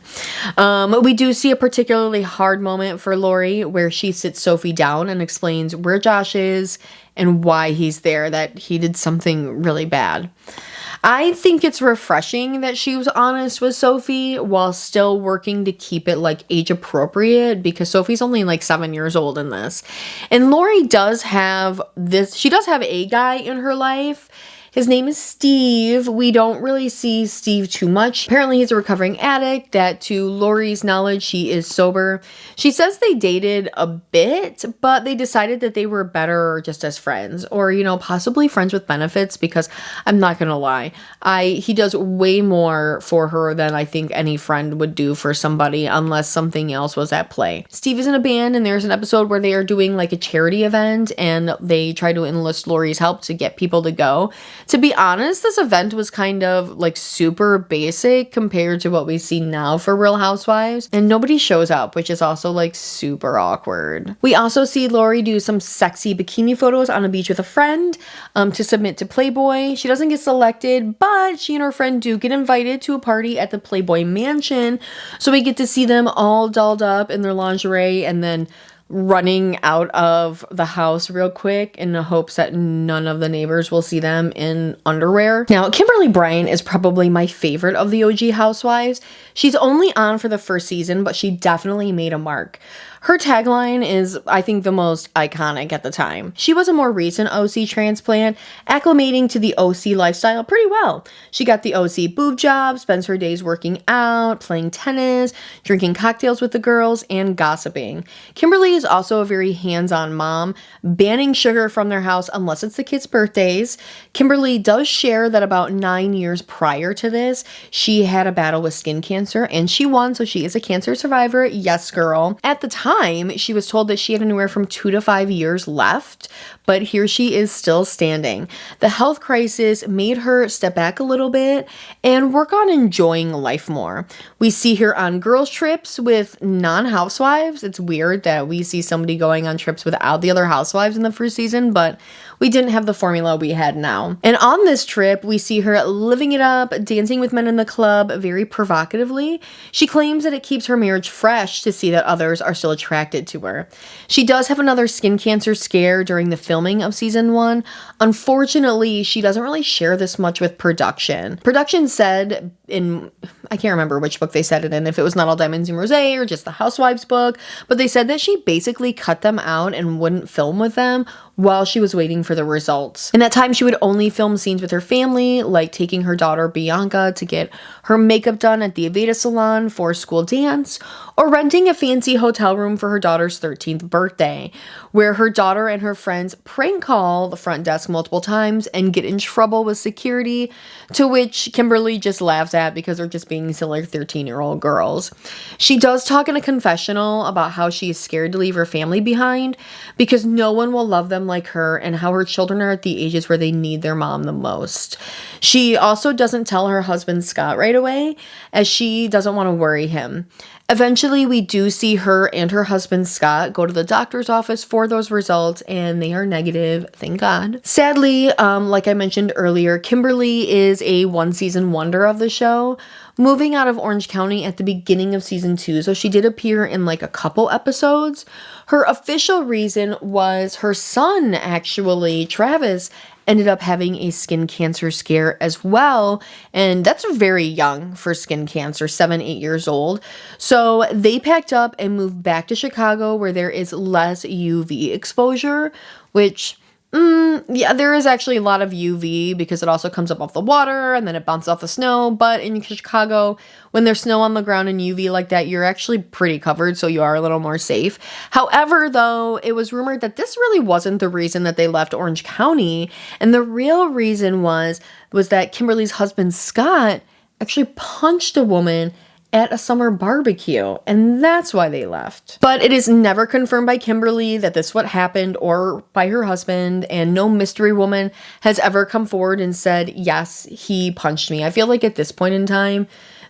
We do see a particularly hard moment for Lori where she sits Sophie down and explains where Josh is and why he's there, that he did something really bad. I think it's refreshing that she was honest with Sophie while still working to keep it age appropriate, because Sophie's only 7 years old in this. And Lori does have a guy in her life. His name is Steve. We don't really see Steve too much. Apparently he's a recovering addict that, to Lori's knowledge, she is sober. She says they dated a bit, but they decided that they were better just as friends, or, possibly friends with benefits, because I'm not gonna lie, he does way more for her than I think any friend would do for somebody unless something else was at play. Steve is in a band, and there's an episode where they are doing a charity event, and they try to enlist Lori's help to get people to go. To be honest, this event was kind of super basic compared to what we see now for Real Housewives, and nobody shows up, which is also super awkward. We also see Lori do some sexy bikini photos on a beach with a friend to submit to Playboy. She doesn't get selected, but she and her friend do get invited to a party at the Playboy mansion, so we get to see them all dolled up in their lingerie and then running out of the house real quick in the hopes that none of the neighbors will see them in underwear. Now, Kimberly Bryant is probably my favorite of the OG housewives. She's only on for the first season, but she definitely made a mark. Her tagline is, I think, the most iconic at the time. She was a more recent OC transplant, acclimating to the OC lifestyle pretty well. She got the OC boob job, spends her days working out, playing tennis, drinking cocktails with the girls, and gossiping. Kimberly is also a very hands-on mom, banning sugar from their house unless it's the kids' birthdays. Kimberly does share that about 9 years prior to this, she had a battle with skin cancer, and she won, so she is a cancer survivor. Yes, girl. At the time, she was told that she had anywhere from 2 to 5 years left, but here she is still standing. The health crisis made her step back a little bit and work on enjoying life more. We see her on girls' trips with non-housewives. It's weird that we see somebody going on trips without the other housewives in the first season, but we didn't have the formula we had now. And on this trip, we see her living it up, dancing with men in the club very provocatively. She claims that it keeps her marriage fresh to see that others are still attracted to her. She does have another skin cancer scare during the filming of season 1. Unfortunately, she doesn't really share this much with production. Production said I can't remember which book they said it in, if it was Not All Diamonds and Rosé or just the Housewives book, but they said that she basically cut them out and wouldn't film with them while she was waiting for the results. In that time, she would only film scenes with her family, like taking her daughter Bianca to get her makeup done at the Aveda salon for a school dance, or renting a fancy hotel room for her daughter's 13th birthday, where her daughter and her friends prank call the front desk multiple times and get in trouble with security, to which Kimberly just laughs at because they're just being silly 13-year-old girls. She does talk in a confessional about how she is scared to leave her family behind because no one will love them like her, and how her children are at the ages where they need their mom the most. She also doesn't tell her husband Scott right away, as she doesn't want to worry him. Eventually, we do see her and her husband Scott go to the doctor's office for those results, and they are negative, thank God. Sadly, like I mentioned earlier, Kimberly is a one-season wonder of the show, moving out of Orange County at the beginning of season 2, so she did appear in a couple episodes. Her official reason was her son, actually, Travis, ended up having a skin cancer scare as well, and that's very young for skin cancer, 7-8 years old. So they packed up and moved back to Chicago, where there is less UV exposure, which yeah, there is actually a lot of UV because it also comes up off the water and then it bounces off the snow. But in Chicago, when there's snow on the ground and UV like that, you're actually pretty covered, so you are a little more safe. However, though, it was rumored that this really wasn't the reason that they left Orange County. And the real reason was that Kimberly's husband, Scott, actually punched a woman at a summer barbecue, and that's why they left. But it is never confirmed by Kimberly that this what happened or by her husband, and no mystery woman has ever come forward and said, yes, he punched me. I feel like at this point in time,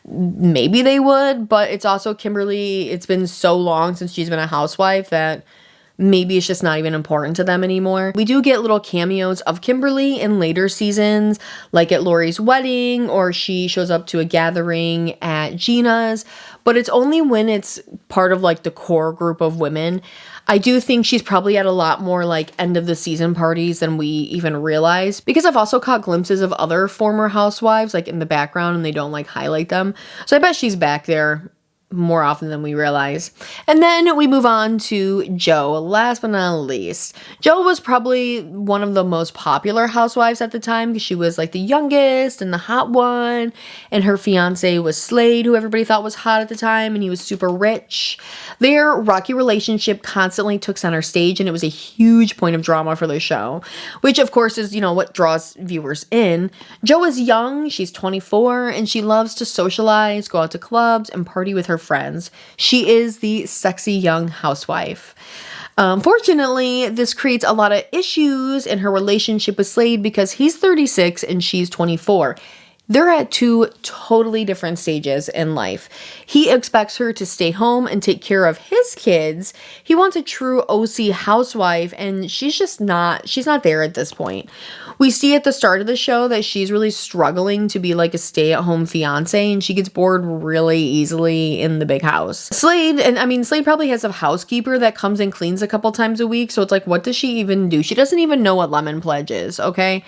maybe they would, but it's also Kimberly. It's been so long since she's been a housewife that maybe it's just not even important to them anymore. We do get little cameos of Kimberly in later seasons, like at Lori's wedding, or she shows up to a gathering at Gina's, but it's only when it's part of like the core group of women. I do think she's probably at a lot more like end of the season parties than we even realize, because I've also caught glimpses of other former housewives like in the background and they don't like highlight them. So I bet she's back there more often than we realize. And then we move on to Jo, last but not least. Jo was probably one of the most popular housewives at the time because she was like the youngest and the hot one, and her fiance was Slade, who everybody thought was hot at the time, and he was super rich. Their rocky relationship constantly took center stage, and it was a huge point of drama for the show, which of course is, you know, what draws viewers in. Jo is young, she's 24, and she loves to socialize, go out to clubs, and party with her friends. She is the sexy young housewife. Fortunately, this creates a lot of issues in her relationship with Slade because he's 36 and she's 24. They're at two totally different stages in life. He expects her to stay home and take care of his kids. He wants a true OC housewife, and she's not there at this point. We see at the start of the show that she's really struggling to be like a stay-at-home fiance, and she gets bored really easily in the big house. Slade probably has a housekeeper that comes and cleans a couple times a week, so it's like, what does she even do? She doesn't even know what lemon pledge is, okay?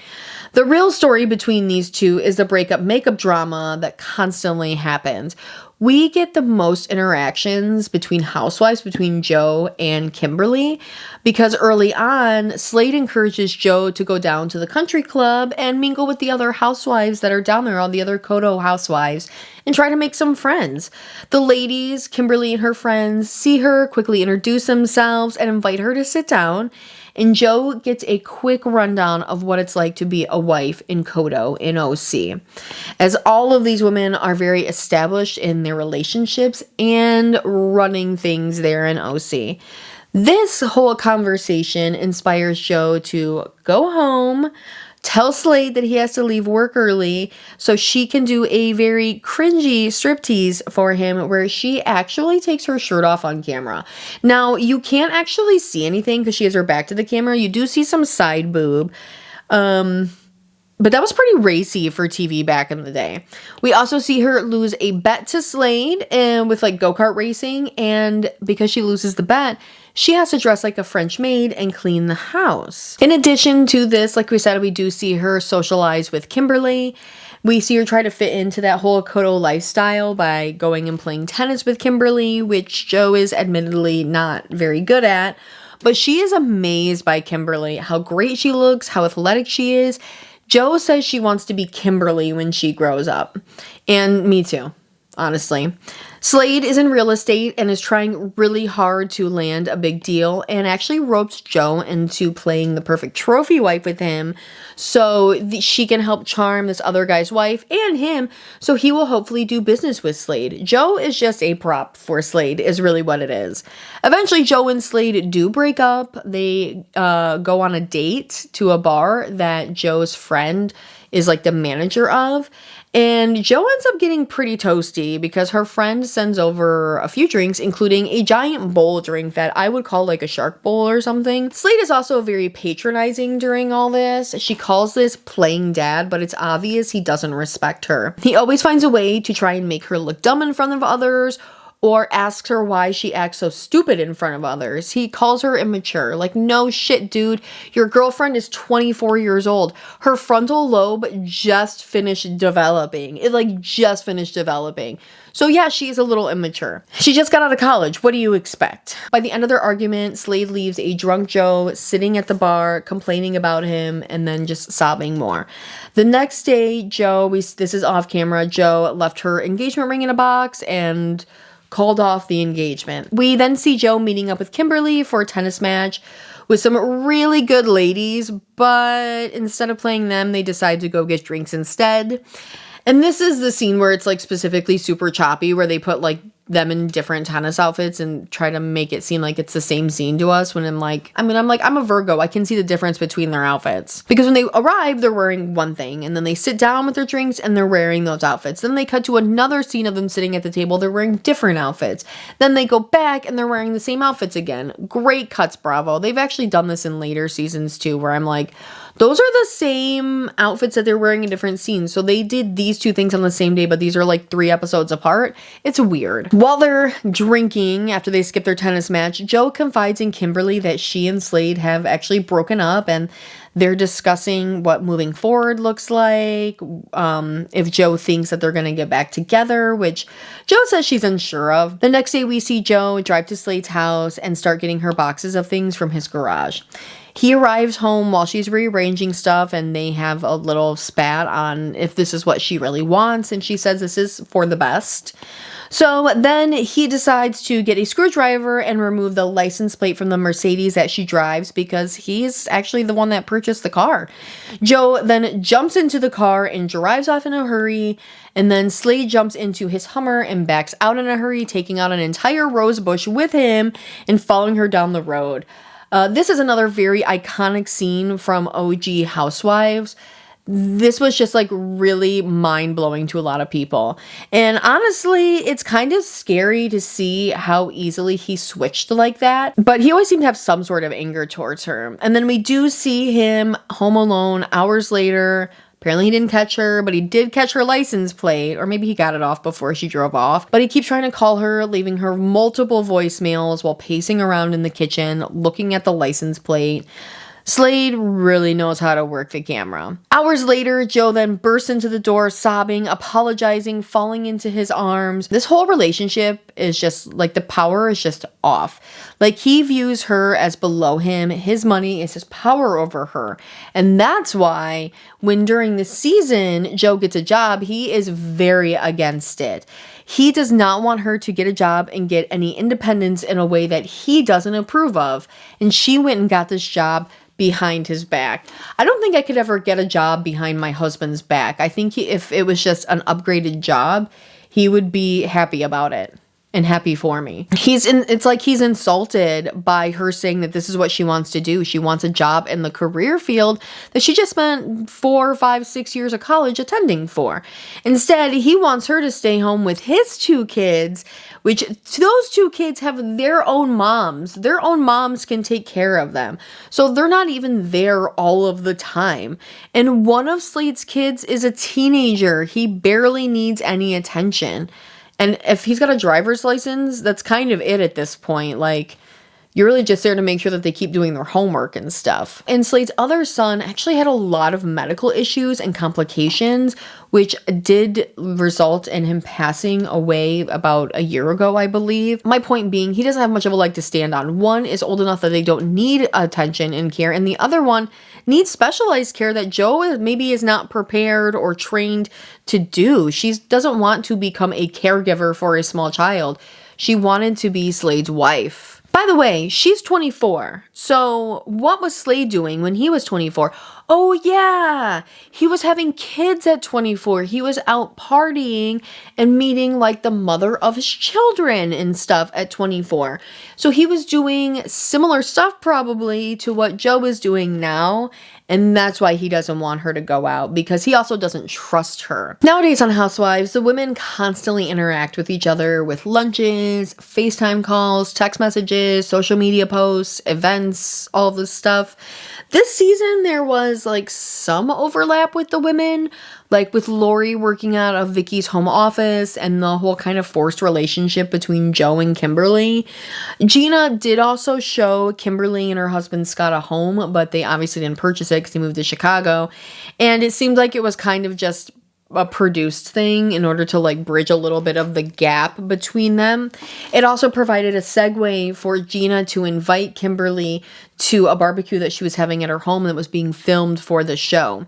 The real story between these two is the breakup makeup drama that constantly happens. We get the most interactions between housewives, between Jo and Kimberly, because early on, Slade encourages Jo to go down to the country club and mingle with the other housewives that are down there, all the other Kodo housewives, and try to make some friends. The ladies, Kimberly and her friends, see her, quickly introduce themselves, and invite her to sit down. And Jo gets a quick rundown of what it's like to be a wife in Kodo in OC. As all of these women are very established in their relationships and running things there in OC. This whole conversation inspires Jo to go home, tell Slade that he has to leave work early so she can do a very cringy striptease for him where she actually takes her shirt off on camera. Now, you can't actually see anything because she has her back to the camera. You do see some side boob. But that was pretty racy for TV back in the day. We also see her lose a bet to Slade with like go-kart racing, and because she loses the bet, she has to dress like a French maid and clean the house. In addition to this, like we said, we do see her socialize with Kimberly. We see her try to fit into that whole Kodo lifestyle by going and playing tennis with Kimberly, which Jo is admittedly not very good at. But she is amazed by Kimberly, how great she looks, how athletic she is. Jo says she wants to be Kimberly when she grows up. And me too, honestly. Slade is in real estate and is trying really hard to land a big deal and actually ropes Jo into playing the perfect trophy wife with him so she can help charm this other guy's wife and him so he will hopefully do business with Slade. Jo is just a prop for Slade is really what it is. Eventually, Jo and Slade do break up. They go on a date to a bar that Jo's friend is like the manager of. And Jo ends up getting pretty toasty because her friend sends over a few drinks, including a giant bowl drink that I would call like a shark bowl or something. Slade is also very patronizing during all this. She calls this playing dad, but it's obvious he doesn't respect her. He always finds a way to try and make her look dumb in front of others, or asks her why she acts so stupid in front of others. He calls her immature. Like, no shit, dude. Your girlfriend is 24 years old. Her frontal lobe just finished developing. So yeah, she is a little immature. She just got out of college. What do you expect? By the end of their argument, Slade leaves a drunk Jo sitting at the bar, complaining about him, and then just sobbing more. The next day, this is off camera, Jo left her engagement ring in a box and called off the engagement. We then see Jo meeting up with Kimberly for a tennis match with some really good ladies, but instead of playing them, they decide to go get drinks instead. And this is the scene where it's like specifically super choppy, where they put like them in different tennis outfits and try to make it seem like it's the same scene to us, when I'm a Virgo. I can see the difference between their outfits, because when they arrive, they're wearing one thing, and then they sit down with their drinks and they're wearing those outfits. Then they cut to another scene of them sitting at the table. They're wearing different outfits. Then they go back and they're wearing the same outfits again. Great cuts, bravo. They've actually done this in later seasons too, where I'm like, those are the same outfits that they're wearing in different scenes. So they did these two things on the same day, but these are like 3 episodes apart. It's weird. While they're drinking, after they skip their tennis match, Joe confides in Kimberly that she and Slade have actually broken up, and they're discussing what moving forward looks like. If Joe thinks that they're going to get back together, which Joe says she's unsure of. The next day we see Joe drive to Slade's house and start getting her boxes of things from his garage. He arrives home while she's rearranging stuff, and they have a little spat on if this is what she really wants, and she says this is for the best. So then he decides to get a screwdriver and remove the license plate from the Mercedes that she drives, because he's actually the one that purchased the car. Joe then jumps into the car and drives off in a hurry, and then Slade jumps into his Hummer and backs out in a hurry, taking out an entire rose bush with him and following her down the road. This is another very iconic scene from OG Housewives. This was just like really mind-blowing to a lot of people. And honestly, it's kind of scary to see how easily he switched like that. But he always seemed to have some sort of anger towards her. And then we do see him home alone hours later. Apparently he didn't catch her, but he did catch her license plate, or maybe he got it off before she drove off. But he keeps trying to call her, leaving her multiple voicemails while pacing around in the kitchen, looking at the license plate. Slade really knows how to work the camera. Hours later, Joe then bursts into the door, sobbing, apologizing, falling into his arms. This whole relationship is just, like, the power is just off. Like, he views her as below him. His money is his power over her. And that's why, when during the season, Joe gets a job, he is very against it. He does not want her to get a job and get any independence in a way that he doesn't approve of. And she went and got this job behind his back. I don't think I could ever get a job behind my husband's back. I think if it was just an upgraded job, he would be happy about it and happy for me. It's like he's insulted by her saying that this is what she wants to do. She wants a job in the career field that she just spent 4, 5, 6 years of college attending for. Instead, he wants her to stay home with his 2 kids, which those 2 kids have their own moms. Their own moms can take care of them. So they're not even there all of the time. And one of Slade's kids is a teenager. He barely needs any attention. And if he's got a driver's license, that's kind of it at this point. Like, you're really just there to make sure that they keep doing their homework and stuff. And Slade's other son actually had a lot of medical issues and complications, which did result in him passing away about a year ago, I believe. My point being, he doesn't have much of a leg to stand on. One is old enough that they don't need attention and care, and the other one needs specialized care that Joe maybe is not prepared or trained to do. She doesn't want to become a caregiver for a small child. She wanted to be Slade's wife. By the way, she's 24. So what was Slade doing when he was 24? Oh yeah, he was having kids at 24. He was out partying and meeting like the mother of his children and stuff at 24. So he was doing similar stuff probably to what Joe is doing now. And that's why he doesn't want her to go out, because he also doesn't trust her. Nowadays on Housewives, the women constantly interact with each other with lunches, FaceTime calls, text messages, social media posts, events, all of this stuff. This season, there was like some overlap with the women, like with Lori working out of Vicky's home office and the whole kind of forced relationship between Joe and Kimberly. Gina did also show Kimberly and her husband Scott a home, but they obviously didn't purchase it because he moved to Chicago. And it seemed like it was kind of just a produced thing in order to like bridge a little bit of the gap between them. It also provided a segue for Gina to invite Kimberly to a barbecue that she was having at her home that was being filmed for the show.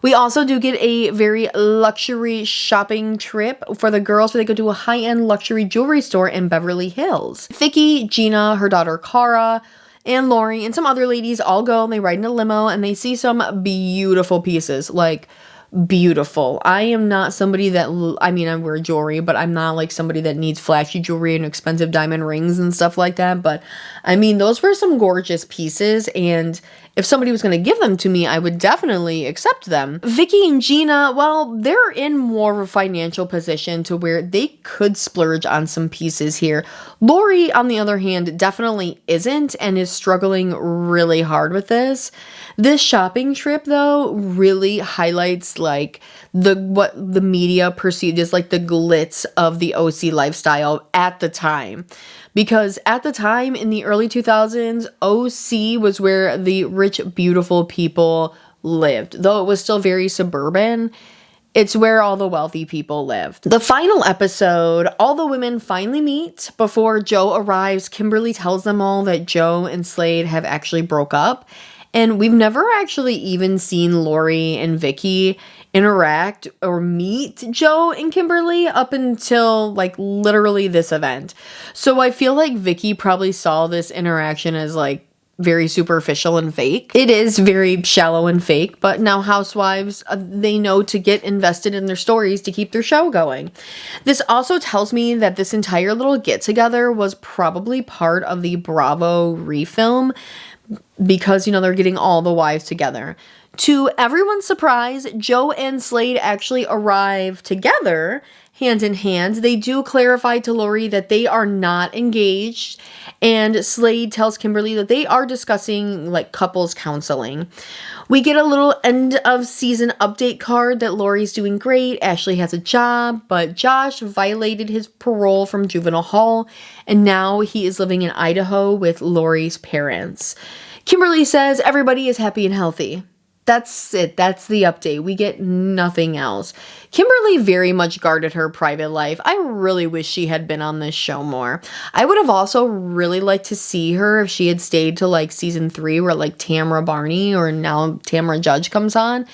We also do get a very luxury shopping trip for the girls, where they go to a high-end luxury jewelry store in Beverly Hills. Vicky, Gina, her daughter Cara, and Lori, and some other ladies all go, and they ride in a limo, and they see some beautiful pieces, like beautiful. I am not somebody that, I mean, I wear jewelry, but I'm not like somebody that needs flashy jewelry and expensive diamond rings and stuff like that. But I mean, those were some gorgeous pieces, and if somebody was going to give them to me, I would definitely accept them. Vicky and Gina, well, they're in more of a financial position to where they could splurge on some pieces here. Lori, on the other hand, definitely isn't and is struggling really hard with this. This shopping trip, though, really highlights like what the media perceived as like the glitz of the OC lifestyle at the time. Because at the time, in the early 2000s, OC was where the rich, beautiful people lived. Though it was still very suburban, it's where all the wealthy people lived. The final episode, all the women finally meet. Before Joe arrives, Kimberly tells them all that Joe and Slade have actually broke up. And we've never actually even seen Lori and Vicky interact or meet Joe and Kimberly up until like literally this event. So I feel like Vicky probably saw this interaction as like very superficial and fake. It is very shallow and fake, but now housewives, they know to get invested in their stories to keep their show going. This also tells me that this entire little get-together was probably part of the Bravo refilm, because, you know, they're getting all the wives together. To everyone's surprise, Joe and Slade actually arrive together, hand in hand. They do clarify to Lori that they are not engaged, and Slade tells Kimberly that they are discussing like couples counseling. We get a little end of season update card that Lori's doing great, Ashley has a job, but Josh violated his parole from juvenile hall, and now he is living in Idaho with Lori's parents. Kimberly says everybody is happy and healthy. That's it. That's the update. We get nothing else. Kimberly very much guarded her private life. I really wish she had been on this show more. I would have also really liked to see her if she had stayed to like season 3 where like Tamra Barney or now Tamra Judge comes on.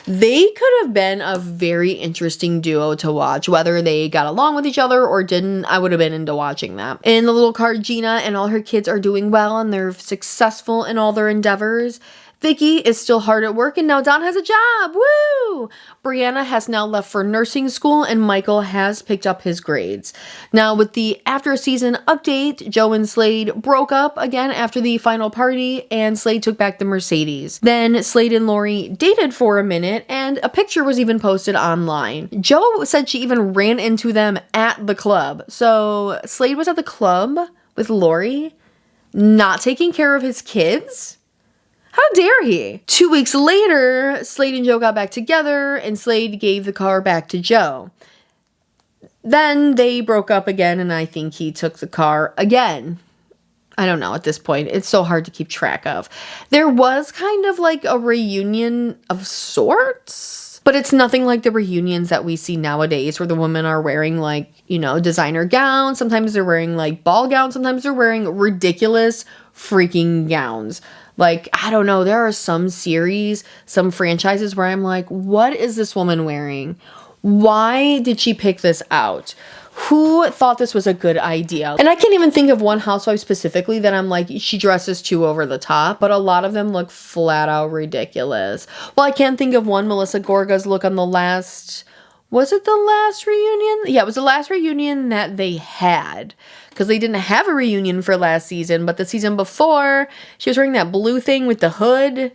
They could have been a very interesting duo to watch. Whether they got along with each other or didn't, I would have been into watching that. In the little card, Gina and all her kids are doing well and they're successful in all their endeavors. Vicky is still hard at work and now Don has a job. Woo! Brianna has now left for nursing school and Michael has picked up his grades. Now with the after season update, Joe and Slade broke up again after the final party and Slade took back the Mercedes. Then Slade and Lori dated for a minute and a picture was even posted online. Joe said she even ran into them at the club. So Slade was at the club with Lori, not taking care of his kids? How dare he? 2 weeks later, Slade and Joe got back together and Slade gave the car back to Joe. Then they broke up again and I think he took the car again. I don't know at this point. It's so hard to keep track of. There was kind of like a reunion of sorts, but it's nothing like the reunions that we see nowadays where the women are wearing like, you know, designer gowns. Sometimes they're wearing like ball gowns. Sometimes they're wearing ridiculous freaking gowns. Like, I don't know, there are some series, some franchises where I'm like, what is this woman wearing? Why did she pick this out? Who thought this was a good idea? And I can't even think of one housewife specifically that I'm like, she dresses too over the top, but a lot of them look flat out ridiculous. Well, I can't think of one, Melissa Gorga's look on the last, was it the last reunion? Yeah, it was the last reunion that they had. Because they didn't have a reunion for last season, but the season before, she was wearing that blue thing with the hood.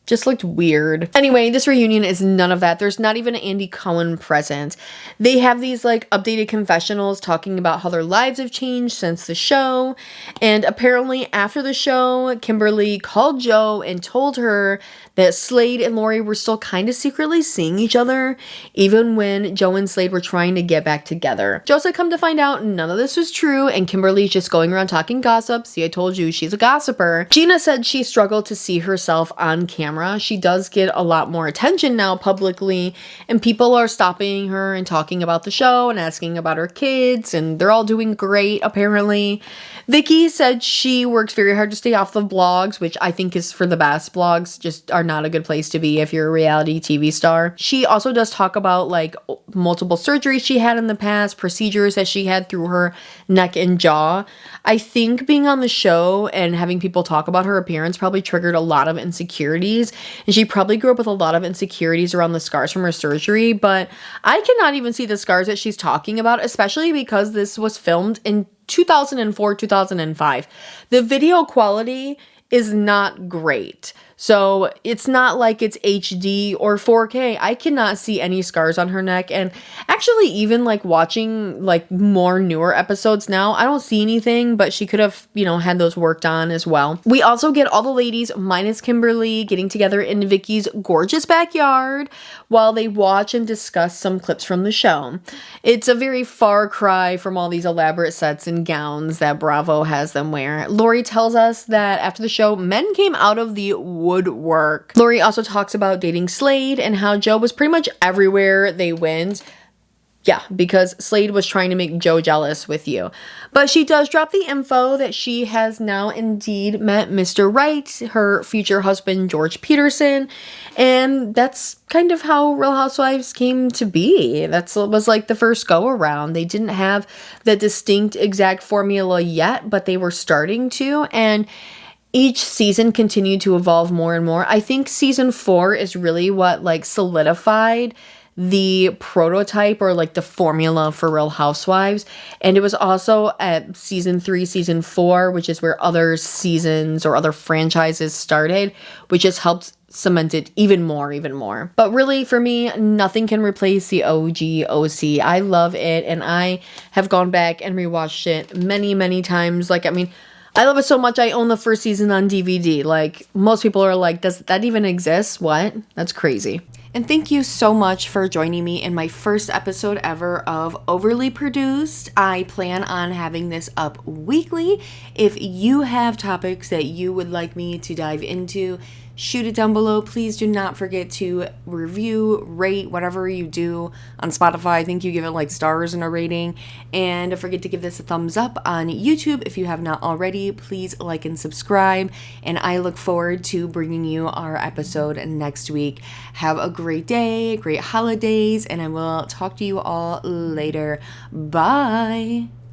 Just looked weird. Anyway, this reunion is none of that. There's not even an Andy Cohen present. They have these like updated confessionals talking about how their lives have changed since the show. And apparently after the show, Kimberly called Joe and told her that Slade and Lori were still kind of secretly seeing each other, even when Joe and Slade were trying to get back together. Joe said, come to find out, none of this was true, and Kimberly's just going around talking gossip. See, I told you, she's a gossiper. Gina said she struggled to see herself on camera. She does get a lot more attention now publicly, and people are stopping her and talking about the show and asking about her kids, and they're all doing great, apparently. Vicky said she works very hard to stay off the blogs, which I think is for the best. Blogs just are not a good place to be if you're a reality TV star. She also does talk about like multiple surgeries she had in the past, procedures that she had through her neck and jaw. I think being on the show and having people talk about her appearance probably triggered a lot of insecurities 30s, and she probably grew up with a lot of insecurities around the scars from her surgery, but I cannot even see the scars that she's talking about, especially because this was filmed in 2004, 2005. The video quality is not great. So it's not like it's HD or 4K. I cannot see any scars on her neck. And actually, even like watching like more newer episodes now, I don't see anything, but she could have, had those worked on as well. We also get all the ladies minus Kimberly getting together in Vicky's gorgeous backyard while they watch and discuss some clips from the show. It's a very far cry from all these elaborate sets and gowns that Bravo has them wear. Lori tells us that after the show, men came out of the woodwork. Lori also talks about dating Slade and how Joe was pretty much everywhere they went. Yeah, because Slade was trying to make Joe jealous with you. But she does drop the info that she has now indeed met Mr. Right, her future husband, George Peterson. And that's kind of how Real Housewives came to be. That was like the first go around. They didn't have the distinct exact formula yet, but they were starting to. And each season continued to evolve more and more. I think season 4 is really what like solidified the prototype or like the formula for Real Housewives. And it was also at season 3, season 4, which is where other seasons or other franchises started, which just helped cement it even more. But really, for me, nothing can replace the OG OC. I love it, and I have gone back and rewatched it many times. I love it so much, I own the first season on DVD. Like, most people are like, does that even exist? What? That's crazy. And thank you so much for joining me in my first episode ever of Overly Produced. I plan on having this up weekly. If you have topics that you would like me to dive into, shoot it down below. Please do not forget to review, rate, whatever you do on Spotify. I think you give it like stars in a rating. And don't forget to give this a thumbs up on YouTube if you have not already. Please like and subscribe. And I look forward to bringing you our episode next week. Have a great day, great holidays, and I will talk to you all later. Bye.